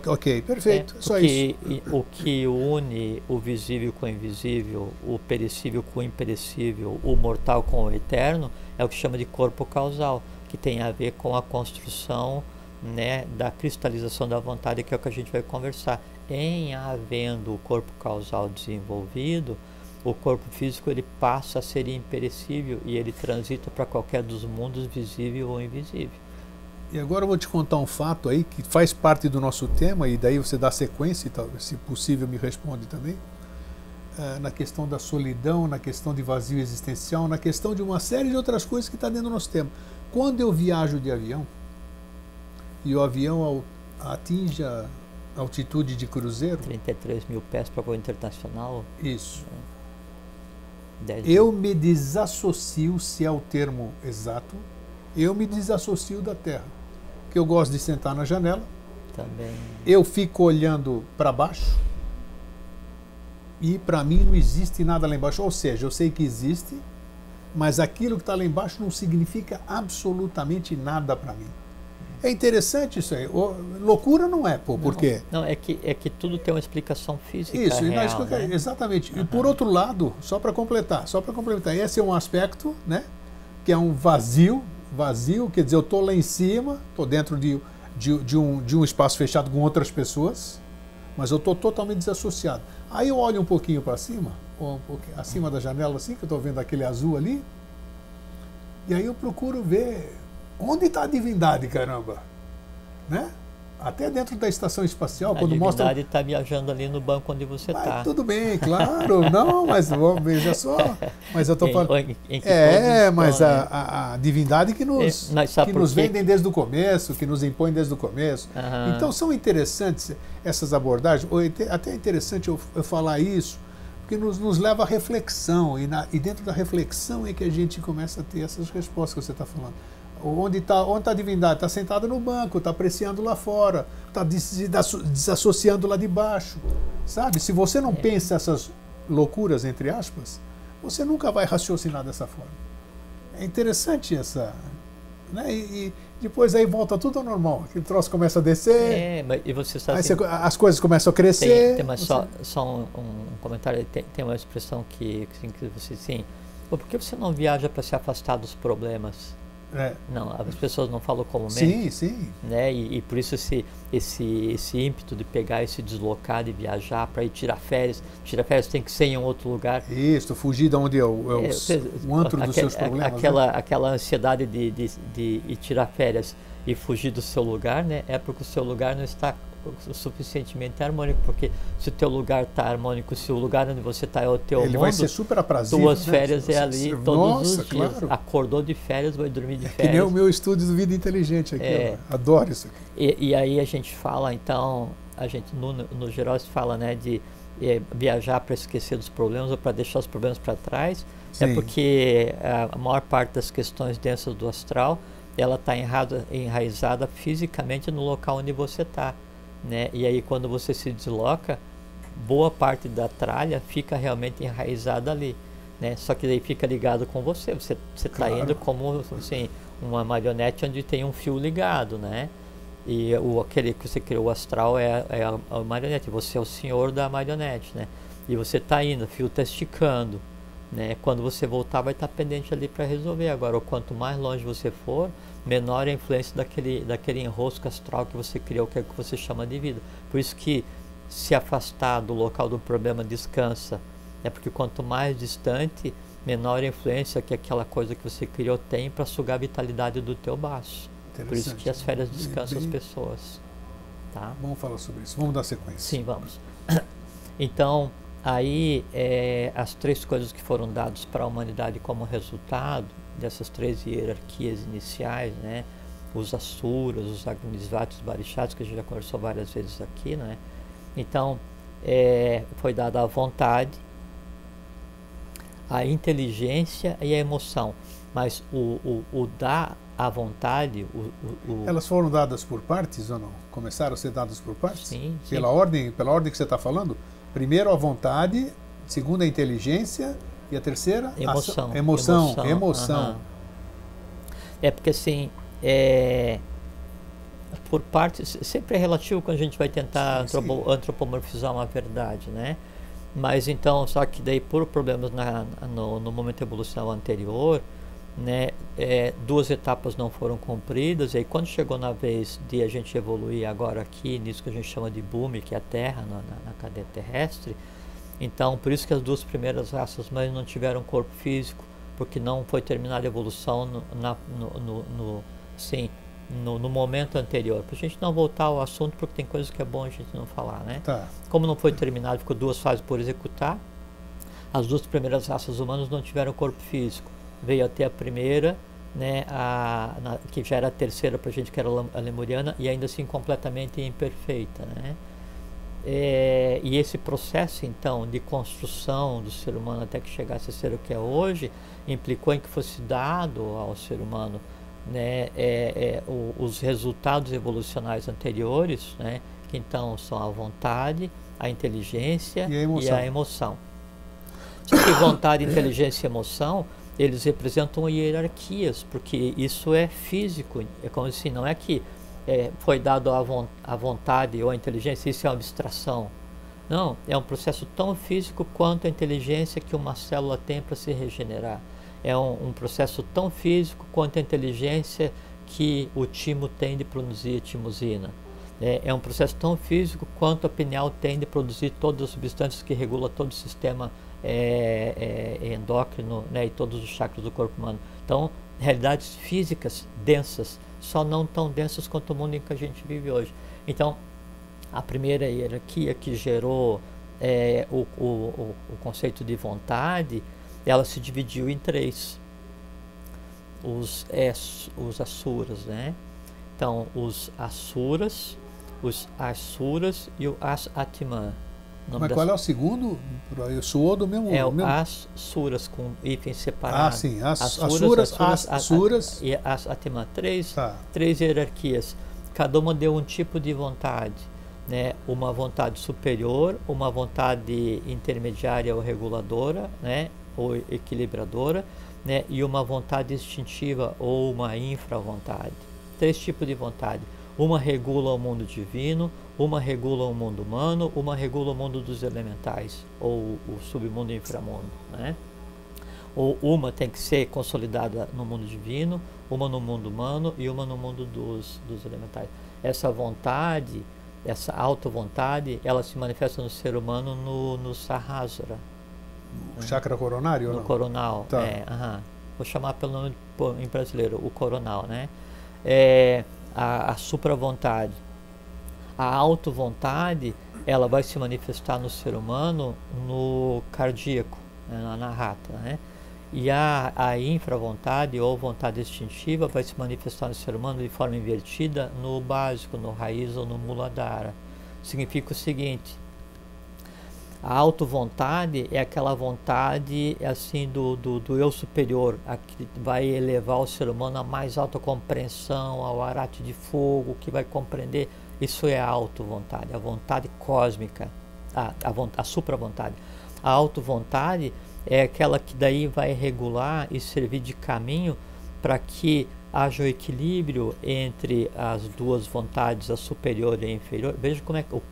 Ok, perfeito, só isso. O que une o visível com o invisível, o perecível com o imperecível, o mortal com o eterno, é o que chama de corpo causal, que tem a ver com a construção, né, da cristalização da vontade, que é o que a gente vai conversar. Em havendo o corpo causal desenvolvido, o corpo físico ele passa a ser imperecível e ele transita para qualquer dos mundos, visível ou invisível. E agora eu vou te contar um fato aí que faz parte do nosso tema, e daí você dá sequência, e se possível me responde também, na questão da solidão, na questão de vazio existencial, na questão de uma série de outras coisas que está dentro do nosso tema. Quando eu viajo de avião, e o avião atinge a altitude de cruzeiro... 33 mil pés para voo internacional. Isso. 10 eu me desassocio, se é o termo exato, eu me desassocio da Terra. Que eu gosto de sentar na janela. Também. Eu fico olhando para baixo. E para mim não existe nada lá embaixo. Ou seja, eu sei que existe, mas aquilo que está lá embaixo não significa absolutamente nada para mim. É interessante isso aí. Loucura não é, pô, por quê? Não, é que tudo tem uma explicação física isso, real, né? Exatamente. E por outro lado, só para completar, esse é um aspecto, né, que é um vazio, quer dizer, eu estou lá em cima, estou dentro de um espaço fechado com outras pessoas, mas eu estou totalmente desassociado. Aí eu olho um pouquinho para cima, acima da janela assim, que eu estou vendo aquele azul ali, e aí eu procuro ver onde está a divindade, caramba, né? Até dentro da estação espacial, quando mostra... A divindade está viajando ali no banco onde você está. Tudo bem, claro, não, mas veja só, mas eu estou falando... mas a divindade que nos vendem desde o começo, que nos impõe desde o começo. Então são interessantes essas abordagens, até é interessante eu falar isso, porque nos leva à reflexão, e dentro da reflexão é que a gente começa a ter essas respostas que você está falando. Onde está a divindade? Está sentada no banco, está apreciando lá fora, está se desassociando lá de baixo. Sabe? Se você não pensa essas loucuras, entre aspas, você nunca vai raciocinar dessa forma. É interessante essa... Né? E depois aí volta tudo ao normal. Aquele troço começa a descer, mas e você sabe as coisas começam a crescer. Mas só um comentário, tem uma expressão que você... Sim, por que você não viaja para se afastar dos problemas? Não, as pessoas não falam comumente. Sim, sim. Né? E por isso esse ímpeto de pegar e se deslocar, de viajar para ir tirar férias. Tirar férias tem que ser em um outro lugar. Isso, fugir de onde é o antro dos seus problemas. Aquela ansiedade de ir tirar férias e fugir do seu lugar, né? É porque o seu lugar não está suficientemente harmônico, porque se o teu lugar está harmônico, se o lugar onde você está é o teu mundo, vai ser super aprazível, tuas férias é ali todos os dias. Claro. Acordou de férias, vai dormir de férias. Que nem o meu estúdio do Vida Inteligente aqui, adoro isso aqui. E aí a gente fala, então, a gente no geral se fala, né, de viajar para esquecer dos problemas ou para deixar os problemas para trás. Sim. É porque a maior parte das questões densas do astral, ela está enraizada fisicamente no local onde você está. Né? E aí quando você se desloca, boa parte da tralha fica realmente enraizada ali, né? Só que daí fica ligado com você está claro. Indo como assim, uma marionete onde tem um fio ligado, né? E aquele que você criou, o astral, é a marionete, você é o senhor da marionete, né? E você está indo, o fio está esticando, né? Quando você voltar vai estar pendente ali para resolver. Agora, quanto mais longe você for, menor a influência daquele enrosco astral que você criou, que é o que você chama de vida. Por isso que se afastar do local do problema descansa. É porque quanto mais distante, menor a influência que aquela coisa que você criou tem para sugar a vitalidade do teu baço. Por isso que as férias descansam as pessoas. Tá? Vamos falar sobre isso. Vamos dar sequência. Sim, vamos. Então, aí as três coisas que foram dadas para a humanidade como resultado dessas três hierarquias iniciais, né? Os Asuras, os Agnisvatis, os Barishas, que a gente já conversou várias vezes aqui, né? Então, foi dada a vontade, a inteligência e a emoção. Mas o dar a vontade... Elas foram dadas por partes ou não? Começaram a ser dadas por partes? Sim. Pela ordem que você está falando? Primeiro a vontade, segundo a inteligência... E a terceira? Emoção. É porque assim, por partes, sempre é relativo quando a gente vai tentar antropomorfizar uma verdade, né? Mas então, só que daí por problemas no momento evolucional anterior, né, duas etapas não foram cumpridas, e aí quando chegou na vez de a gente evoluir agora aqui, nisso que a gente chama de Bhumi, que é a Terra, na cadeia terrestre, então, por isso que as duas primeiras raças mães não tiveram corpo físico, porque não foi terminada a evolução no momento anterior. Para a gente não voltar ao assunto, porque tem coisas que é bom a gente não falar, né? Tá. Como não foi terminado, ficou duas fases por executar, as duas primeiras raças humanas não tiveram corpo físico. Veio até a primeira, né, que já era a terceira para a gente, que era a lemuriana, e ainda assim completamente imperfeita, né? E esse processo então de construção do ser humano até que chegasse a ser o que é hoje implicou em que fosse dado ao ser humano, né, os resultados evolucionais anteriores, né, que então são a vontade, a inteligência e a emoção. Só que vontade, inteligência e emoção, eles representam hierarquias, porque isso é físico, é como assim, não é que foi dado a vontade ou a inteligência, isso é uma abstração. Não, é um processo tão físico quanto a inteligência que uma célula tem para se regenerar. É um processo tão físico quanto a inteligência que o timo tem de produzir timosina. É um processo tão físico quanto a pineal tem de produzir todas as substâncias que regulam todo o sistema endócrino, né, e todos os chakras do corpo humano. Então, realidades físicas densas, só não tão densas quanto o mundo em que a gente vive hoje. Então, a primeira hierarquia que gerou o conceito de vontade, ela se dividiu em três. Os Asuras, né? Então, os Asuras, os Asuras e o As-Atman. Mas qual é o segundo? Eu sou do mesmo... o Asuras, com hífen separado. Ah, sim. Asuras e As-Atman. Três hierarquias. Cada uma deu um tipo de vontade, né? Uma vontade superior, uma vontade intermediária ou reguladora, né? Ou equilibradora, né? E uma vontade instintiva ou uma infravontade. Três tipos de vontade. Uma regula o mundo divino, uma regula o mundo humano, uma regula o mundo dos elementais, ou o submundo e inframundo, né? Ou uma tem que ser consolidada no mundo divino, uma no mundo humano e uma no mundo dos elementais. Essa vontade, essa auto-vontade, ela se manifesta no ser humano no Sahasrara. O chakra coronário? No ou não? coronal. Tá. Vou chamar pelo nome em brasileiro, o coronal, né? A supra-vontade. A auto-vontade, ela vai se manifestar no ser humano no cardíaco, né, na rata, né? E a infra-vontade ou vontade instintiva vai se manifestar no ser humano de forma invertida no básico, no raiz ou no muladhara. Significa o seguinte: a auto-vontade é aquela vontade assim do eu superior, a que vai elevar o ser humano à mais alta compreensão, ao arate de fogo, que vai compreender. Isso é a auto-vontade, a vontade cósmica, a supra-vontade. A auto-vontade é aquela que daí vai regular e servir de caminho para que haja o equilíbrio entre as duas vontades, a superior e a inferior. Veja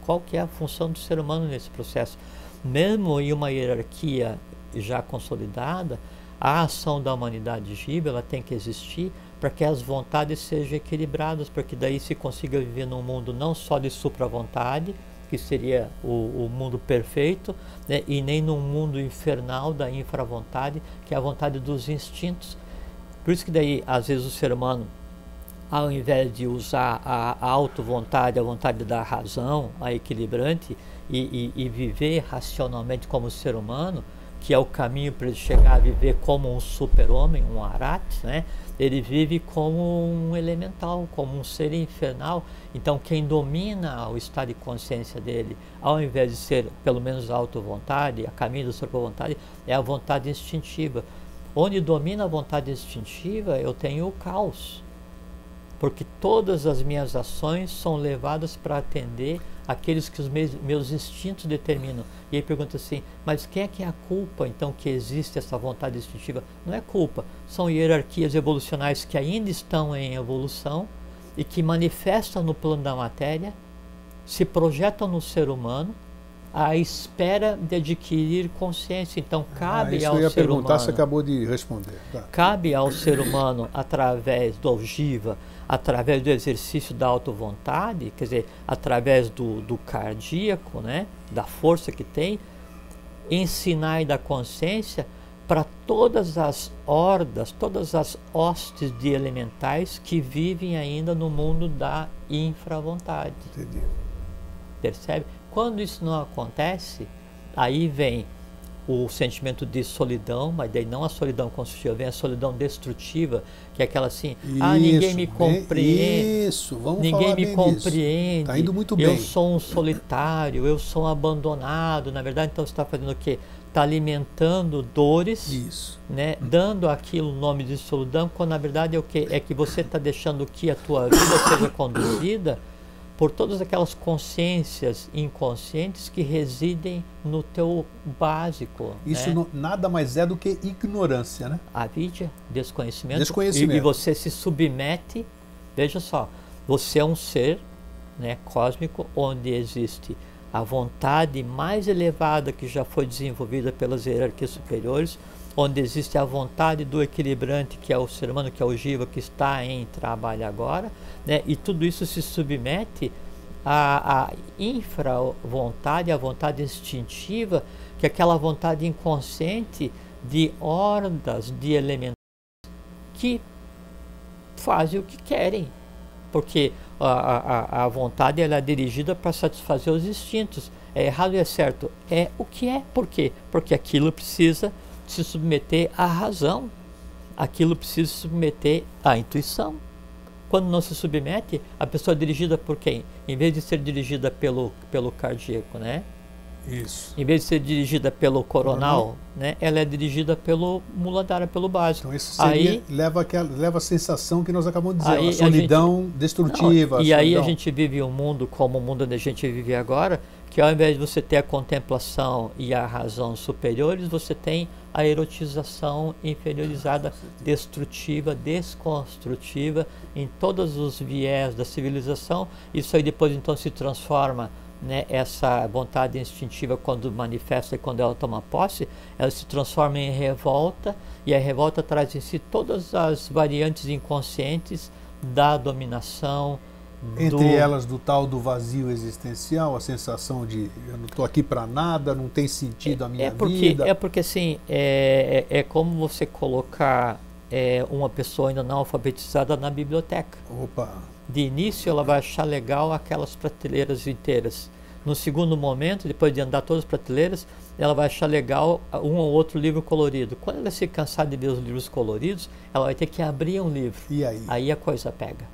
qual que é a função do ser humano nesse processo. Mesmo em uma hierarquia já consolidada, a ação da humanidade jiva, ela tem que existir para que as vontades sejam equilibradas, para que daí se consiga viver num mundo não só de supra-vontade, que seria o mundo perfeito, né, e nem num mundo infernal da infra-vontade, que é a vontade dos instintos. Por isso que daí, às vezes, o ser humano, ao invés de usar a auto-vontade, a vontade da razão, a equilibrante, e viver racionalmente como ser humano, que é o caminho para ele chegar a viver como um super-homem, um arat, né? Ele vive como um elemental, como um ser infernal. Então, quem domina o estado de consciência dele, ao invés de ser, pelo menos, a auto-vontade, a caminho da super-vontade, é a vontade instintiva. Onde domina a vontade instintiva, eu tenho o caos. Porque todas as minhas ações são levadas para atender aqueles que os meus instintos determinam. E aí pergunta assim, mas quem é a culpa, então, que existe essa vontade instintiva? Não é culpa, são hierarquias evolucionais que ainda estão em evolução e que manifestam no plano da matéria, se projetam no ser humano, à espera de adquirir consciência. Então, cabe ao ser humano... Isso eu ia perguntar, você acabou de responder. Tá. Cabe ao ser humano, através do jiva, através do exercício da auto-vontade, quer dizer, através do cardíaco, né, da força que tem, ensinar da consciência para todas as hordas, todas as hostes de elementais que vivem ainda no mundo da infra-vontade. Entendi. Percebe? Quando isso não acontece, aí vem o sentimento de solidão, mas daí não a solidão construtiva, vem a solidão destrutiva, que é aquela assim, ninguém me compreende, ninguém me compreende, tá indo muito bem. Eu sou um solitário, eu sou um abandonado. Na verdade, então você está fazendo o quê? Está alimentando dores, né? Dando aquilo o nome de solidão, quando na verdade é o quê? É que você está deixando que a tua vida seja conduzida por todas aquelas consciências inconscientes que residem no teu básico. Isso né? Nada mais é do que ignorância, né? Avidya, desconhecimento. Desconhecimento. E você se submete, veja só, você é um ser, né, cósmico, onde existe a vontade mais elevada que já foi desenvolvida pelas hierarquias superiores, onde existe a vontade do equilibrante, que é o ser humano, que é o jiva, que está em trabalho agora, né? E tudo isso se submete à infra-vontade, à vontade instintiva, que é aquela vontade inconsciente de hordas de elementos que fazem o que querem, porque a vontade ela é dirigida para satisfazer os instintos. É errado e é certo? É o que é. Por quê? Porque aquilo precisa se submeter à razão, aquilo precisa se submeter à intuição. Quando não se submete, a pessoa é dirigida por quem? Em vez de ser dirigida pelo cardíaco, né? Isso. Em vez de ser dirigida pelo coronal, né? Ela é dirigida pelo muladhara, pelo básico. Então isso leva a sensação que nós acabamos de dizer, a solidão destrutiva. Não, e aí a gente vive um mundo como o mundo onde a gente vive agora, que ao invés de você ter a contemplação e a razão superiores, você tem a erotização inferiorizada, destrutiva, desconstrutiva, em todos os viés da civilização. Isso aí depois então se transforma né, essa vontade instintiva, quando manifesta e quando ela toma posse, ela se transforma em revolta, e a revolta traz em si todas as variantes inconscientes da dominação. Entre elas do tal do vazio existencial, a sensação de eu não estou aqui para nada, não tem sentido a minha vida. É porque assim, é como você colocar uma pessoa ainda não alfabetizada na biblioteca. Opa! De início ela vai achar legal aquelas prateleiras inteiras. No segundo momento, depois de andar todas as prateleiras, ela vai achar legal um ou outro livro colorido. Quando ela se cansar de ver os livros coloridos, ela vai ter que abrir um livro. E aí? Aí a coisa pega.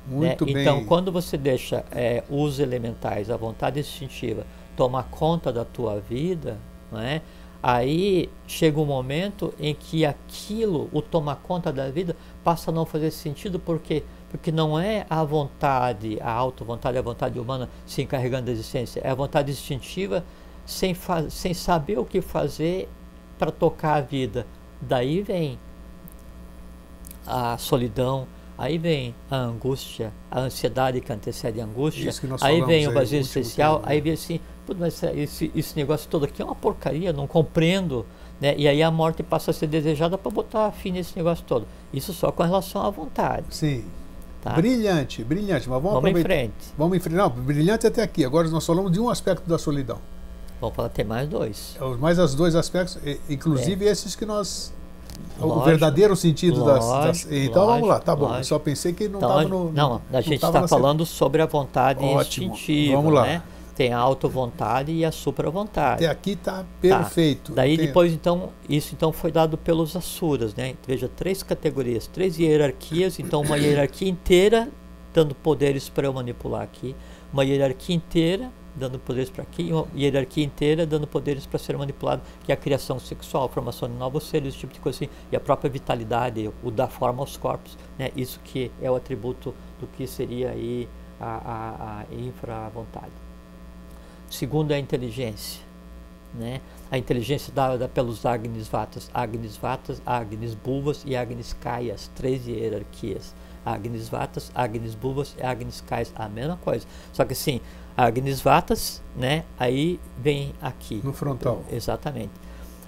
Muito bem. Então, quando você deixa os elementais, a vontade instintiva, tomar conta da tua vida, né, aí chega um momento em que aquilo, o tomar conta da vida, passa a não fazer sentido, porque não é a vontade, a auto-vontade, a vontade humana se encarregando da existência, é a vontade instintiva sem saber o que fazer para tocar a vida. Daí vem a solidão, aí vem a angústia, a ansiedade que antecede a angústia, aí vem o vazio existencial, aí vem assim, mas esse negócio todo aqui é uma porcaria, não compreendo, né? E aí a morte passa a ser desejada para botar fim nesse negócio todo. Isso só com relação à vontade. Sim. Tá? Brilhante, brilhante. Mas vamos em frente. Vamos em frente. Não, brilhante até aqui. Agora nós falamos de um aspecto da solidão. Vamos falar, tem mais dois. Mais os dois aspectos, inclusive esses que nós... Lógico, o verdadeiro sentido lógico, Então vamos lá, tá bom. Lógico. Eu só pensei que não então, estava no... Não, a gente está falando sobre a vontade instintiva. Vamos lá. Né? Tem a auto-vontade e a supra-vontade. Até aqui está perfeito. Tá. Daí depois, então, isso então foi dado pelos asuras, né? Veja, 3 categorias, 3 hierarquias. Então, uma hierarquia inteira dando poderes para eu manipular aqui. Uma hierarquia inteira dando poderes para aqui. Uma hierarquia inteira dando poderes para ser manipulado, que é a criação sexual, a formação de novos seres, esse tipo de coisa assim. E a própria vitalidade, o dar forma aos corpos, né? Isso que é o atributo do que seria aí a infra-vontade. Segundo é a inteligência, né? A inteligência dada pelos Agnis Vatas, Agnis Bhuvas e Agnis Kayas, 3 hierarquias. Agnis Vatas, Agnis Bhuvas e Agnis Kayas, a mesma coisa. Só que assim, Agnis Vatas, né? Aí vem aqui. No frontal. Exatamente.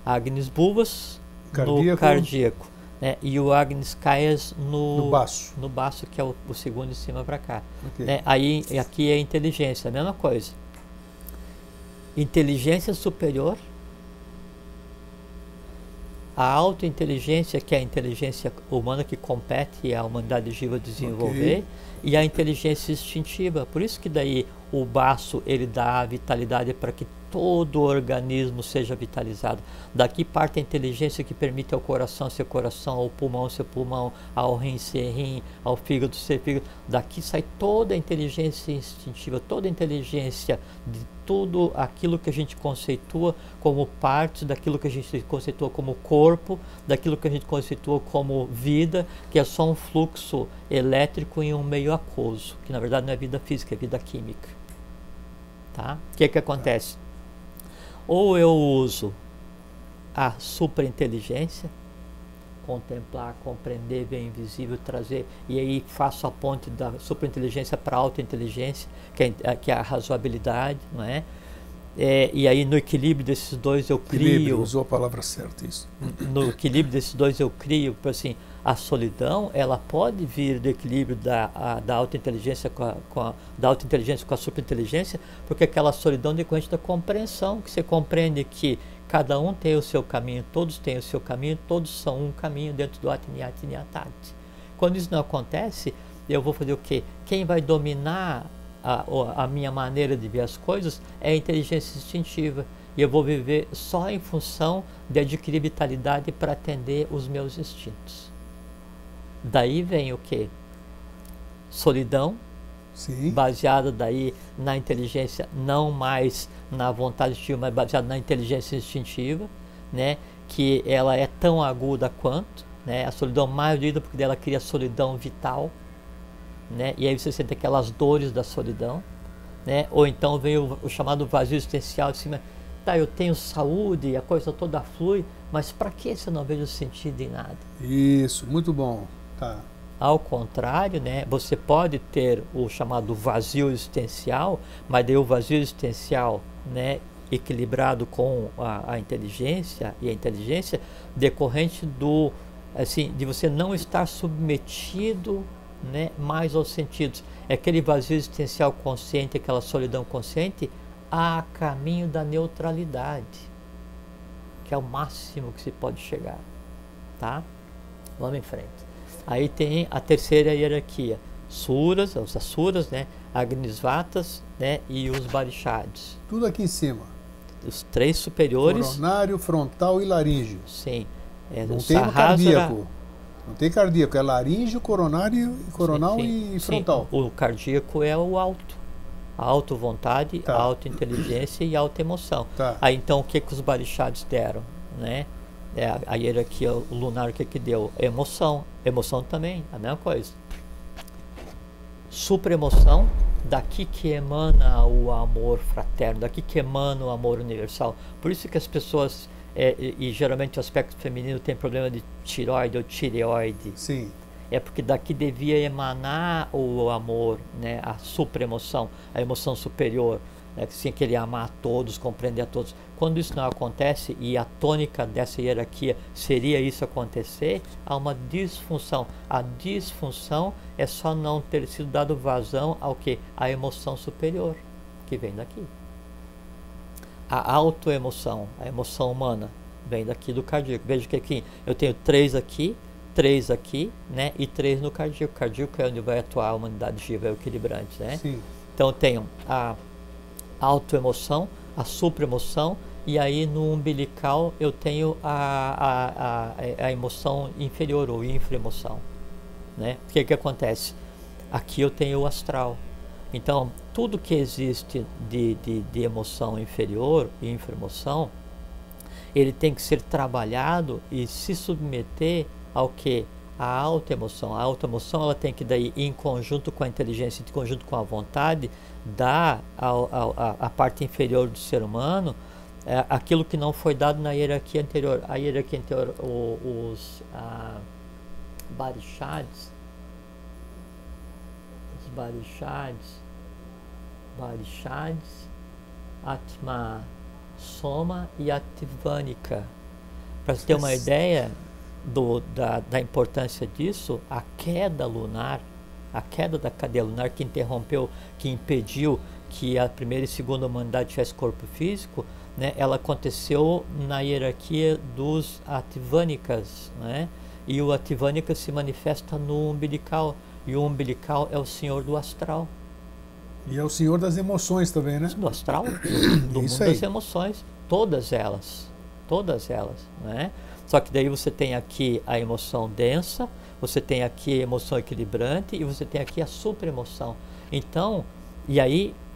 Agnis Bhuvas no cardíaco. Né? E o Agnis Kayas no baço. No baço, que é o segundo de cima para cá. Okay. Né? Aí aqui é a inteligência, a mesma coisa. Inteligência superior, a autointeligência, que é a inteligência humana que compete a humanidade viva desenvolver, e a inteligência instintiva. Por isso que daí o baço ele dá a vitalidade para que todo o organismo seja vitalizado. Daqui parte a inteligência que permite ao coração ser coração, ao pulmão ser pulmão, ao rim ser rim, ao fígado ser fígado. Daqui sai toda a inteligência instintiva, toda a inteligência de tudo aquilo que a gente conceitua como parte daquilo que a gente conceitua como corpo, daquilo que a gente conceitua como vida, que é só um fluxo elétrico em um meio aquoso, que na verdade não é vida física, é vida química. Tá? O que acontece? Ou eu uso a superinteligência, contemplar, compreender, ver invisível, trazer, e aí faço a ponte da superinteligência para a autointeligência, que é a razoabilidade, não é? E aí no equilíbrio desses dois eu crio... Equilíbrio, usou a palavra certa, isso. No equilíbrio desses dois eu crio, assim, a solidão, ela pode vir do equilíbrio da autointeligência da autointeligência com a superinteligência, porque aquela solidão decorrente da compreensão, que você compreende que cada um tem o seu caminho, todos têm o seu caminho, todos são um caminho dentro do Atiniati Niatati. Quando isso não acontece, eu vou fazer o quê? Quem vai dominar a minha maneira de ver as coisas é a inteligência instintiva. E eu vou viver só em função de adquirir vitalidade para atender os meus instintos. Daí vem o quê? Solidão. Sim. Baseada daí na inteligência, não mais na vontade instintiva, mas baseada na inteligência instintiva, né? Que ela é tão aguda quanto, né? A solidão mais doída, porque dela cria solidão vital, né? E aí você sente aquelas dores da solidão, né? Ou então vem o chamado vazio existencial, assim, tá, eu tenho saúde, a coisa toda flui, mas para que se eu não vejo sentido em nada? Isso, muito bom. Tá. Ao contrário, né, você pode ter o chamado vazio existencial, mas daí o vazio existencial, né, equilibrado com a inteligência, e a inteligência decorrente do, assim, de você não estar submetido, né, mais aos sentidos. É aquele vazio existencial consciente, aquela solidão consciente, a caminho da neutralidade, que é o máximo que se pode chegar, tá? Vamos em frente. Aí tem a terceira hierarquia, suras, os asuras, né, agnisvatas, né, e os barishads. Tudo aqui em cima. Os três superiores. Coronário, frontal e laríngeo. Sim. Não tem cardíaco. Não tem cardíaco, é laríngeo, coronário, coronal sim, e frontal. Sim. O cardíaco é o alto. A auto-vontade, a auto-inteligência e a auto-emoção. Tá. Aí então o que os barishads deram, né? A hierarquia lunar, o que deu? Emoção. Emoção também, a mesma coisa. Supraemoção, daqui que emana o amor fraterno, daqui que emana o amor universal. Por isso que as pessoas, e geralmente o aspecto feminino tem problema de tireoide ou tireoide. Sim. É porque daqui devia emanar o amor, né? A supraemoção, a emoção superior, né? Que tinha que ele amar a todos, compreender a todos. Quando isso não acontece, e a tônica dessa hierarquia seria isso acontecer, há uma disfunção. A disfunção é só não ter sido dado vazão ao que? A emoção superior, que vem daqui. A autoemoção, a emoção humana, vem daqui do cardíaco. Veja que aqui eu tenho 3 aqui, 3 aqui, né? E 3 no cardíaco. O cardíaco é onde vai atuar a humanidade viva, é o equilibrante, né? Sim. Então eu tenho a autoemoção, a supraemoção, e aí no umbilical eu tenho a emoção inferior ou infraemoção, né? O que acontece? Aqui eu tenho o astral. Então tudo que existe de emoção inferior e infraemoção, ele tem que ser trabalhado e se submeter ao que? A autoemoção. A autoemoção, ela tem que daí, em conjunto com a inteligência, em conjunto com a vontade, dar à parte inferior do ser humano aquilo que não foi dado na hierarquia anterior. A hierarquia anterior, os barishads, Atma Soma e Ativanika. Para você ter uma ideia da importância disso, a queda lunar, a queda da cadeia lunar que interrompeu, que impediu que a primeira e segunda humanidade tivesse corpo físico, né, ela aconteceu na hierarquia dos Ativânicas, né? E o Ativânica se manifesta no umbilical, e o umbilical é o senhor do astral. E é o senhor das emoções também, né? Do astral, do mundo das emoções, todas elas, né? Só que daí você tem aqui a emoção densa, você tem aqui a emoção equilibrante e você tem aqui a supraemoção. Então,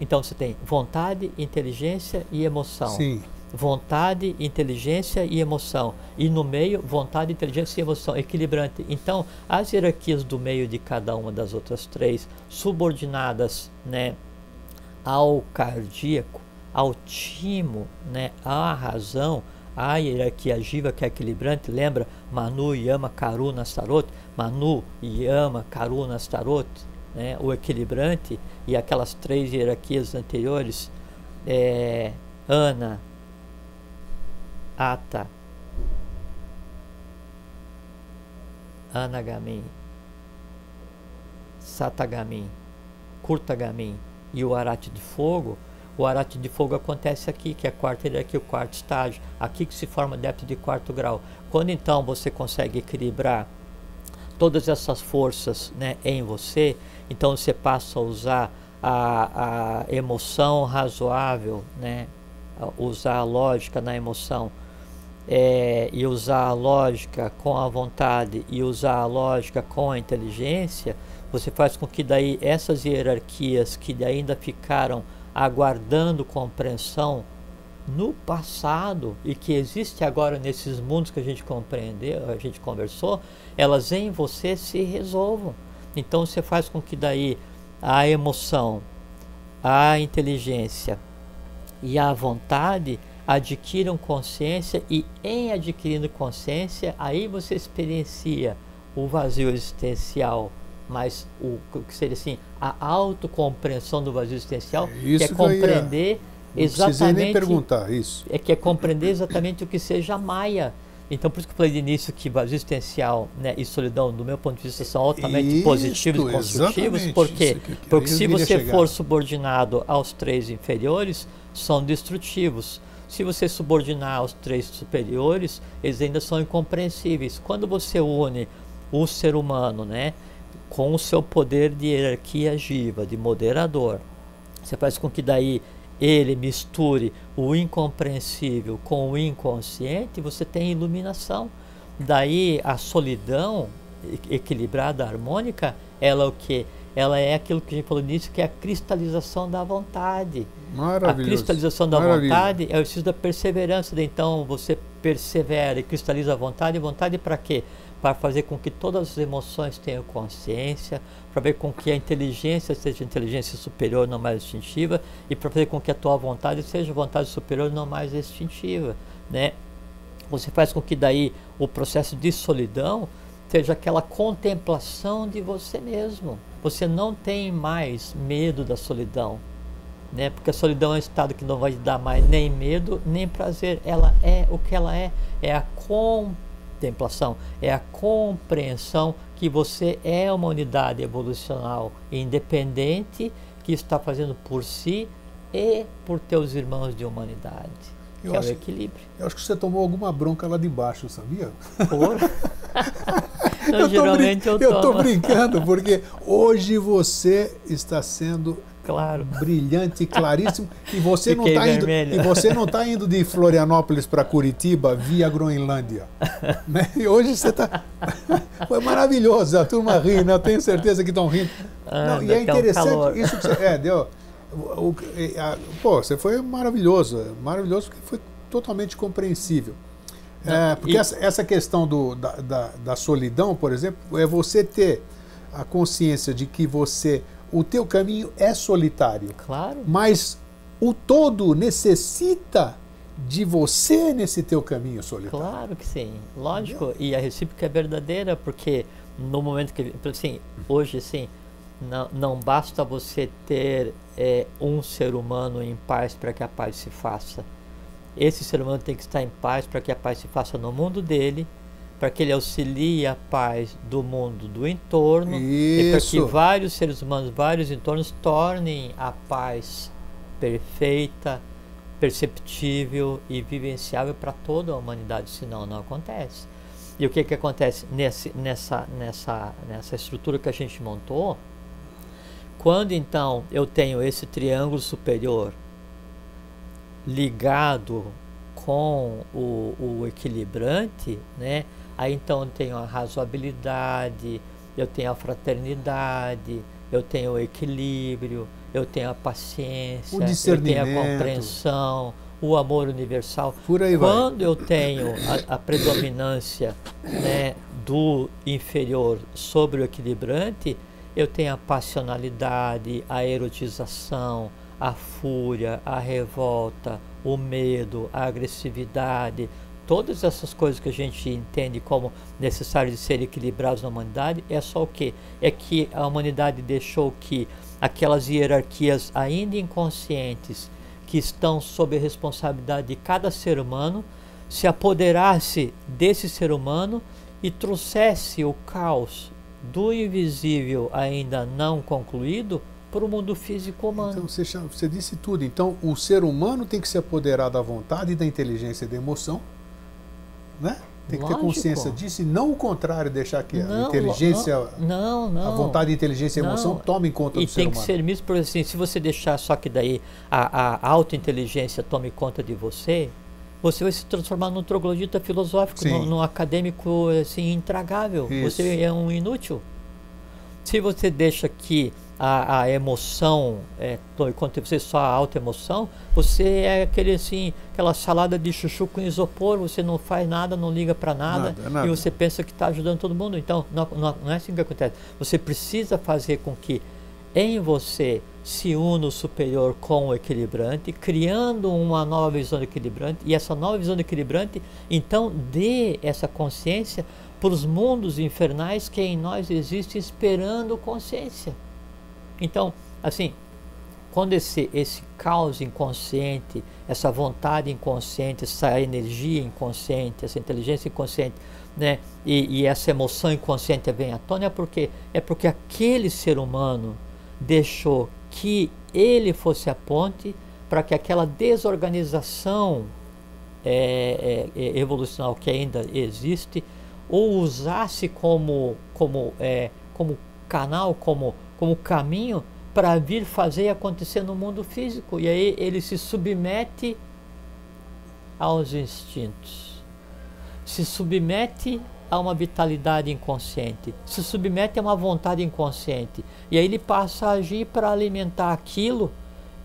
então você tem vontade, inteligência e emoção. Sim. Vontade, inteligência e emoção. E no meio, vontade, inteligência e emoção, equilibrante. Então, as hierarquias do meio de cada uma das outras 3, subordinadas, né, ao cardíaco, ao timo, né, à razão, a hierarquia jiva, que é equilibrante, lembra? Manu, Yama, Karuna, Sarot. Manu, Yama, Karuna, Sarot, né? O equilibrante, e aquelas 3 hierarquias anteriores, Ana, Ata, Anagami, Satagami, Kurtagami e o Arate de Fogo. O arate de fogo acontece aqui, que é a quarta hierarquia, o quarto estágio. Aqui que se forma adepto de 4º grau. Quando então você consegue equilibrar todas essas forças, né, em você, então você passa a usar a emoção razoável, né, usar a lógica na emoção, e usar a lógica com a vontade e usar a lógica com a inteligência, você faz com que daí essas hierarquias que ainda ficaram aguardando compreensão no passado e que existe agora nesses mundos que a gente compreendeu, a gente conversou, elas em você se resolvam. Então você faz com que daí a emoção, a inteligência e a vontade adquiram consciência, e em adquirindo consciência, aí você experiencia o vazio existencial, mas o que seria assim, a autocompreensão do vazio existencial, que é compreender exatamente, nem perguntar isso. Que é compreender exatamente o que seja Maya. Então, por isso que eu falei de início que vazio existencial, né, e solidão, do meu ponto de vista, são altamente positivos e construtivos. Por quê? Porque se você for subordinado aos 3 inferiores, são destrutivos. Se você subordinar aos 3 superiores, eles ainda são incompreensíveis. Quando você une o ser humano, né, com o seu poder de hierarquia agiva, de moderador, você faz com que daí ele misture o incompreensível com o inconsciente, você tem iluminação. Daí a solidão equilibrada, harmônica, ela é o quê? Ela é aquilo que a gente falou nisso, que é a cristalização da vontade. A cristalização da vontade é o exercício da perseverança. Então você persevera e cristaliza a vontade. E vontade para quê? Para fazer com que todas as emoções tenham consciência, para ver com que a inteligência seja inteligência superior, não mais instintiva, e para fazer com que a tua vontade seja vontade superior, não mais instintiva, né? Você faz com que daí o processo de solidão seja aquela contemplação de você mesmo. Você não tem mais medo da solidão, né? Porque a solidão é um estado que não vai te dar mais nem medo, nem prazer. Ela é o que ela é a contemplação, é a compreensão que você é uma unidade evolucional independente que está fazendo por si e por teus irmãos de humanidade. É o equilíbrio. Eu acho que você tomou alguma bronca lá de baixo, sabia? Não, geralmente eu estou brincando, porque hoje você está sendo brilhante, claríssimo, e você não está indo de Florianópolis para Curitiba via Groenlândia, né? E hoje você está foi maravilhoso, a turma ri, né? Eu tenho certeza que estão rindo. Não, e é interessante isso que você deu. Você foi maravilhoso porque foi totalmente compreensível. Porque essa questão da solidão, por exemplo, é você ter a consciência de que o teu caminho é solitário. Claro. Mas o todo necessita de você nesse teu caminho solitário. Claro que sim, lógico. Entendeu? E a recíproca é verdadeira, porque no momento que, assim, hoje, assim, não basta você ter um ser humano em paz para que a paz se faça. Esse ser humano tem que estar em paz para que a paz se faça no mundo dele, para que ele auxilie a paz do mundo do entorno, e para que vários seres humanos, vários entornos tornem a paz perfeita, perceptível e vivenciável para toda a humanidade, senão não acontece. E o que acontece nessa estrutura que a gente montou? Quando então eu tenho esse triângulo superior ligado com o equilibrante, né? Aí então eu tenho a razoabilidade, eu tenho a fraternidade, eu tenho o equilíbrio, eu tenho a paciência, eu tenho a compreensão, o amor universal. Por aí Quando vai. eu tenho a predominância, né, do inferior sobre o equilibrante, eu tenho a passionalidade, a erotização, a fúria, a revolta, o medo, a agressividade, todas essas coisas que a gente entende como necessárias de serem equilibradas na humanidade, é só o quê? É que a humanidade deixou que aquelas hierarquias ainda inconscientes, que estão sob a responsabilidade de cada ser humano, se apoderasse desse ser humano e trouxesse o caos do invisível ainda não concluído para o mundo físico humano. Então você disse tudo. Então o ser humano tem que se apoderar da vontade, da inteligência e da emoção, né? Tem que ter consciência disso e não o contrário, deixar que a inteligência, a vontade, a inteligência e a emoção tomem conta do ser humano. E tem que ser misto, porque assim, se você deixar só que daí a autointeligência tome conta de você, você vai se transformar num troglodita filosófico, num acadêmico assim, intragável. Isso. Você é um inútil. Se você deixa que a emoção tome conta de você, só a autoemoção, você é aquela salada de chuchu com isopor, você não faz nada, não liga para nada, e você pensa que está ajudando todo mundo. Então, não é assim que acontece. Você precisa fazer com que em você se una o superior com o equilibrante, criando uma nova visão do equilibrante, e essa nova visão do equilibrante, então, dê essa consciência para os mundos infernais que em nós existe esperando consciência. Então, assim, quando esse caos inconsciente, essa vontade inconsciente, essa energia inconsciente, essa inteligência inconsciente, né, e essa emoção inconsciente vem à tona, é porque aquele ser humano deixou que ele fosse a ponte para que aquela desorganização evolucional que ainda existe, ou usasse como canal, como caminho para vir fazer acontecer no mundo físico. E aí ele se submete aos instintos, se submete a uma vitalidade inconsciente, se submete a uma vontade inconsciente, e aí ele passa a agir para alimentar aquilo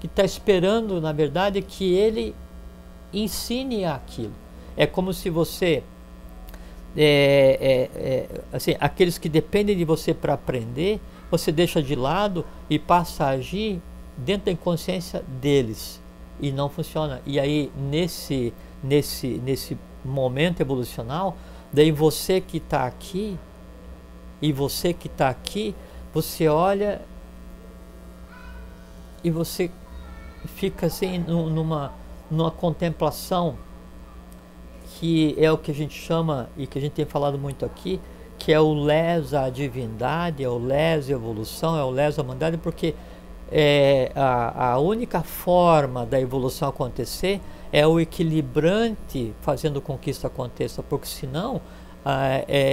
que está esperando, na verdade, que ele ensine aquilo. É como se você assim, aqueles que dependem de você para aprender, você deixa de lado e passa a agir dentro da inconsciência deles, e não funciona. E aí nesse momento evolucional, daí você que está aqui, e você que está aqui, você olha e você fica assim numa contemplação, que é o que a gente chama, e que a gente tem falado muito aqui, que é o lesa à divindade, é o lesa à evolução, é o lesa à humanidade, porque a única forma da evolução acontecer é o equilibrante fazendo com que isso aconteça, porque senão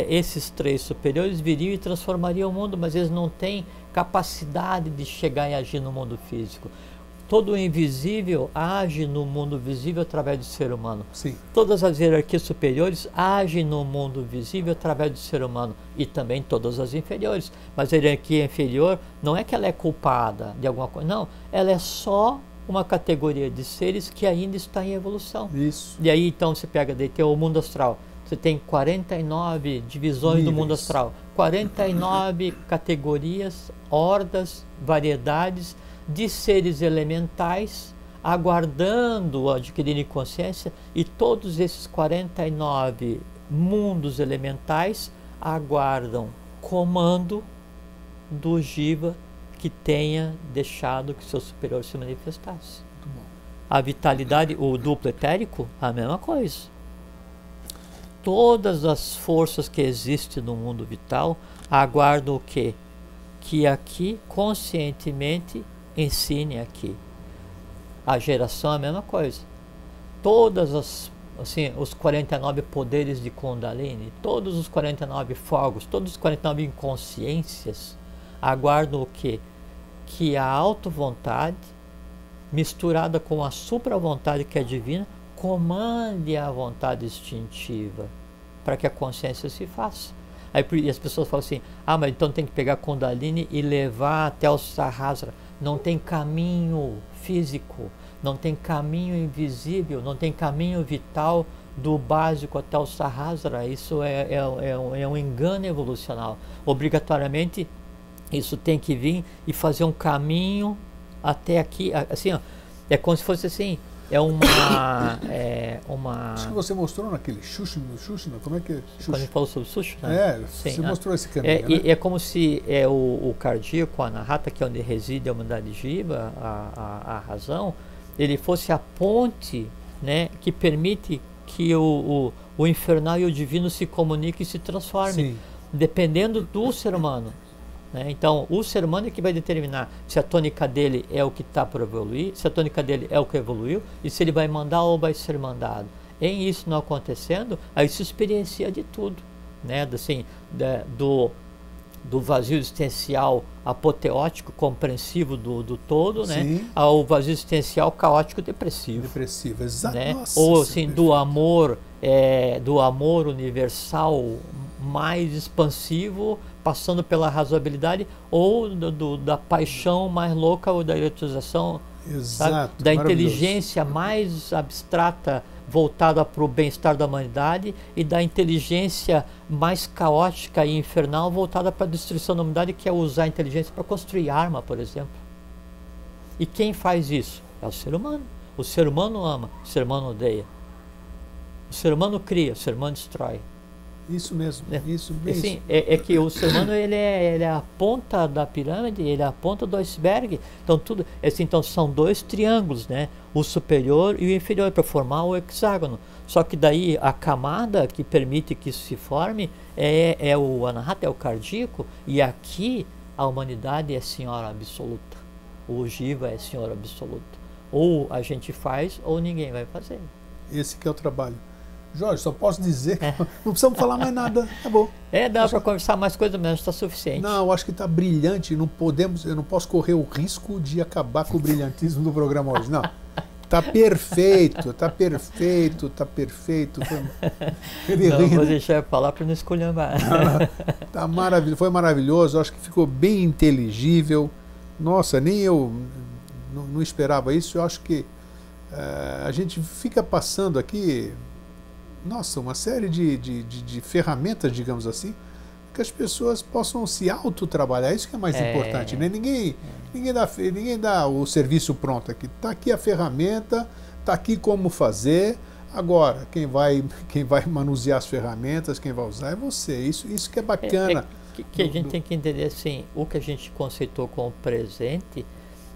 esses três superiores viriam e transformariam o mundo, mas eles não têm capacidade de chegar e agir no mundo físico. Todo o invisível age no mundo visível através do ser humano. Sim. Todas as hierarquias superiores agem no mundo visível através do ser humano, e também todas as inferiores. Mas a hierarquia inferior não é que ela é culpada de alguma coisa, não. Ela é só uma categoria de seres que ainda está em evolução. Isso. E aí então você pega daí tem o mundo astral. Você tem 49 divisões níveis do mundo astral, 49 categorias, hordas, variedades de seres elementais aguardando adquirir consciência, e todos esses 49 mundos elementais aguardam comando do Jiva que tenha deixado que seu superior se manifestasse. Muito bom. A vitalidade, o duplo etérico, a mesma coisa. Todas as forças que existem no mundo vital aguardam o quê? Que aqui, conscientemente, ensine aqui. A geração é a mesma coisa. Todas os 49 poderes de Kundalini, todos os 49 fogos, todos os 49 inconsciências aguardam o quê? Que a auto-vontade, misturada com a supra-vontade que é divina, comande a vontade instintiva para que a consciência se faça. Aí as pessoas falam assim, mas então tem que pegar Kundalini e levar até o Sahasrara. Não tem caminho físico, não tem caminho invisível, não tem caminho vital do básico até o Sahasrara. Isso é um engano evolucional. Obrigatoriamente isso tem que vir e fazer um caminho até aqui, assim, ó, é como se fosse assim, uma... Acho que você mostrou naquele Shushna, como é que é? Quando a gente falou sobre Shushna? Você mostrou esse caminho, né? É como se o cardíaco, a Anahata, que é onde reside a humanidade Jiva, a razão, ele fosse a ponte, né, que permite que o infernal e o divino se comuniquem e se transformem. Sim. Dependendo do ser humano. Né? Então, o ser humano é que vai determinar se a tônica dele é o que está por evoluir, se a tônica dele é o que evoluiu, e se ele vai mandar ou vai ser mandado. Em isso não acontecendo, aí se experiencia de tudo. Né? Assim, do vazio existencial apoteótico, compreensivo do todo, né? Ao vazio existencial caótico depressivo. Depressivo, exato. Né? Ou assim, do amor universal mais expansivo, passando pela razoabilidade, ou da paixão mais louca, ou da erotização, exato, da inteligência mais abstrata voltada para o bem-estar da humanidade, e da inteligência mais caótica e infernal voltada para a destruição da humanidade, que é usar a inteligência para construir arma, por exemplo. E quem faz isso? É o ser humano. O ser humano ama, o ser humano odeia. O ser humano cria, o ser humano destrói. Isso mesmo, né? isso mesmo. Assim, é que o ser humano ele é a ponta da pirâmide, ele é a ponta do iceberg. Então tudo, assim, então são dois triângulos, né? O superior e o inferior para formar o hexágono. Só que daí a camada que permite que isso se forme é o anahata, é o cardíaco, e aqui a humanidade é senhora absoluta. O Jiva é senhor absoluto. Ou a gente faz ou ninguém vai fazer. Esse que é o trabalho. Jorge, só posso dizer que não precisamos falar mais nada, tá bom. Dá para conversar mais coisas, mas está suficiente. Não, eu acho que está brilhante, não podemos, eu não posso correr o risco de acabar com o brilhantismo do programa hoje, não. Tá perfeito, tá perfeito, tá perfeito. Não, vou deixar falar para não esculhambar. Tá maravilhoso, foi maravilhoso, acho que ficou bem inteligível. Nossa, nem eu não esperava isso, eu acho que a gente fica passando aqui, nossa, uma série de ferramentas, digamos assim, que as pessoas possam se autotrabalhar, isso que é mais importante, né? Ninguém dá o serviço pronto aqui, está aqui a ferramenta, está aqui como fazer, agora quem vai manusear as ferramentas, quem vai usar é você, isso que é bacana. Que a gente tem que entender assim, o que a gente conceitou como presente,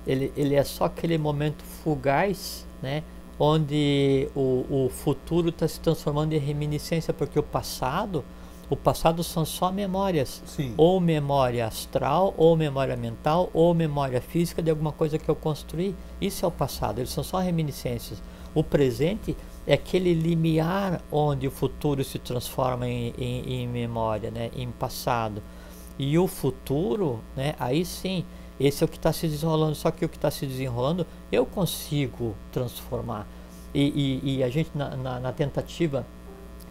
ele é só aquele momento fugaz, né? Onde o futuro está se transformando em reminiscência, porque o passado são só memórias. Sim. Ou memória astral, ou memória mental, ou memória física de alguma coisa que eu construí. Isso é o passado, eles são só reminiscências. O presente é aquele limiar onde o futuro se transforma em memória, né? Em passado. E o futuro, né? Aí sim, esse é o que está se desenrolando, só que o que está se desenrolando eu consigo transformar. E a gente, na tentativa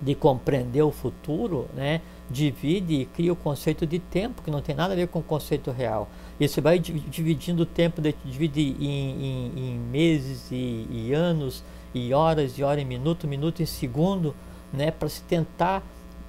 de compreender o futuro, né, divide e cria o conceito de tempo, que não tem nada a ver com o conceito real. E você vai dividindo o tempo, divide em meses e anos, e horas em minuto em segundo, né, para se tentar,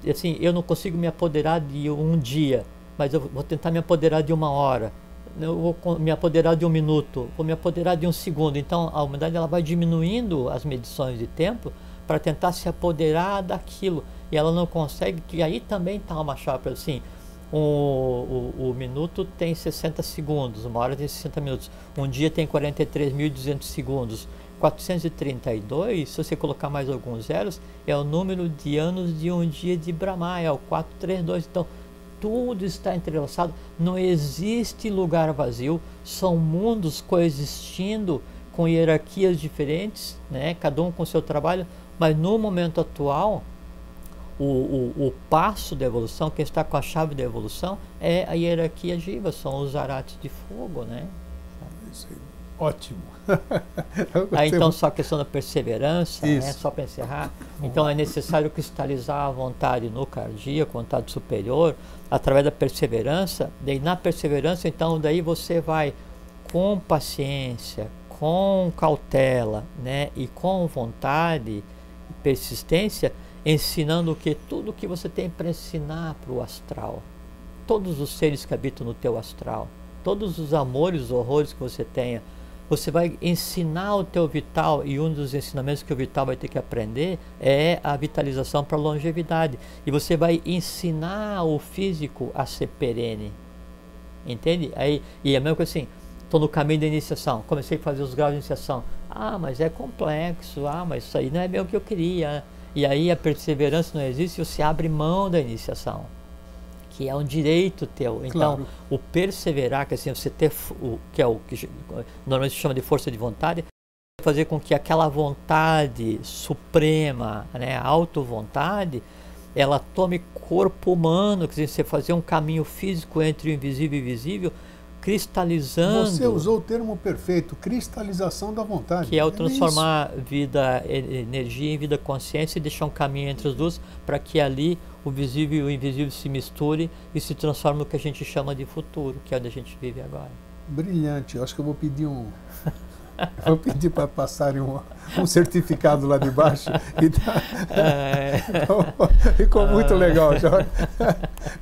assim, eu não consigo me apoderar de um dia, mas eu vou tentar me apoderar de uma hora. Eu vou me apoderar de um minuto, vou me apoderar de um segundo. Então a humanidade ela vai diminuindo as medições de tempo para tentar se apoderar daquilo, e ela não consegue, que aí também está uma chave, assim, o minuto tem 60 segundos, uma hora tem 60 minutos, um dia tem 43.200 segundos, 432, se você colocar mais alguns zeros, é o número de anos de um dia de Brahma, é o 432, então tudo está entrelaçado, não existe lugar vazio, são mundos coexistindo com hierarquias diferentes, né? Cada um com seu trabalho, mas no momento atual, o passo da evolução, quem está com a chave da evolução, é a hierarquia Jiva, são os arates de fogo, né? Isso aí. Ótimo. Aí então só a questão da perseverança, né? Só para encerrar, então é necessário cristalizar a vontade no cardíaco, vontade superior, através da perseverança, daí na perseverança, então daí você vai com paciência, com cautela, né, e com vontade e persistência, ensinando o que? Tudo que você tem para ensinar para o astral, todos os seres que habitam no teu astral, todos os amores, os horrores que você tenha, você vai ensinar o teu vital, e um dos ensinamentos que o vital vai ter que aprender é a vitalização para a longevidade, e você vai ensinar o físico a ser perene, entende? Aí, e é mesmo que assim, estou no caminho da iniciação, comecei a fazer os graus de iniciação, mas é complexo, mas isso aí não é bem o que eu queria, e aí a perseverança não existe, você abre mão da iniciação, que é um direito teu. Então, claro, o perseverar, que assim, você ter que é o que normalmente se chama de força de vontade, fazer com que aquela vontade suprema, né, a auto-vontade, ela tome corpo humano, quer dizer, você fazer um caminho físico entre o invisível e o visível, cristalizando. Você usou o termo perfeito, cristalização da vontade. Que é o transformar vida, energia em vida consciência, e deixar um caminho entre os dois, para que ali o visível e o invisível se misturem e se transformem no que a gente chama de futuro, que é onde a gente vive agora. Brilhante. Eu acho que eu vou pedir vou pedir para passarem um certificado lá de baixo. Ficou muito legal, Jorge.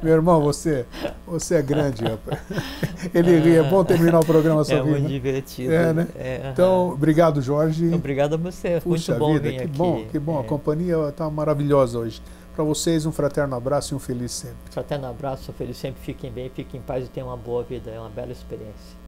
Meu irmão, você é grande, rapaz. Ele ri, é bom terminar o programa sorrindo. É muito divertido. Né? Então, obrigado, Jorge. Obrigado a você. Puxa muito bom vida, vir que aqui. Bom, que bom. A companhia está maravilhosa hoje. Para vocês, um fraterno abraço e um feliz sempre. Fraterno abraço, feliz sempre, fiquem bem, fiquem em paz e tenham uma boa vida, é uma bela experiência.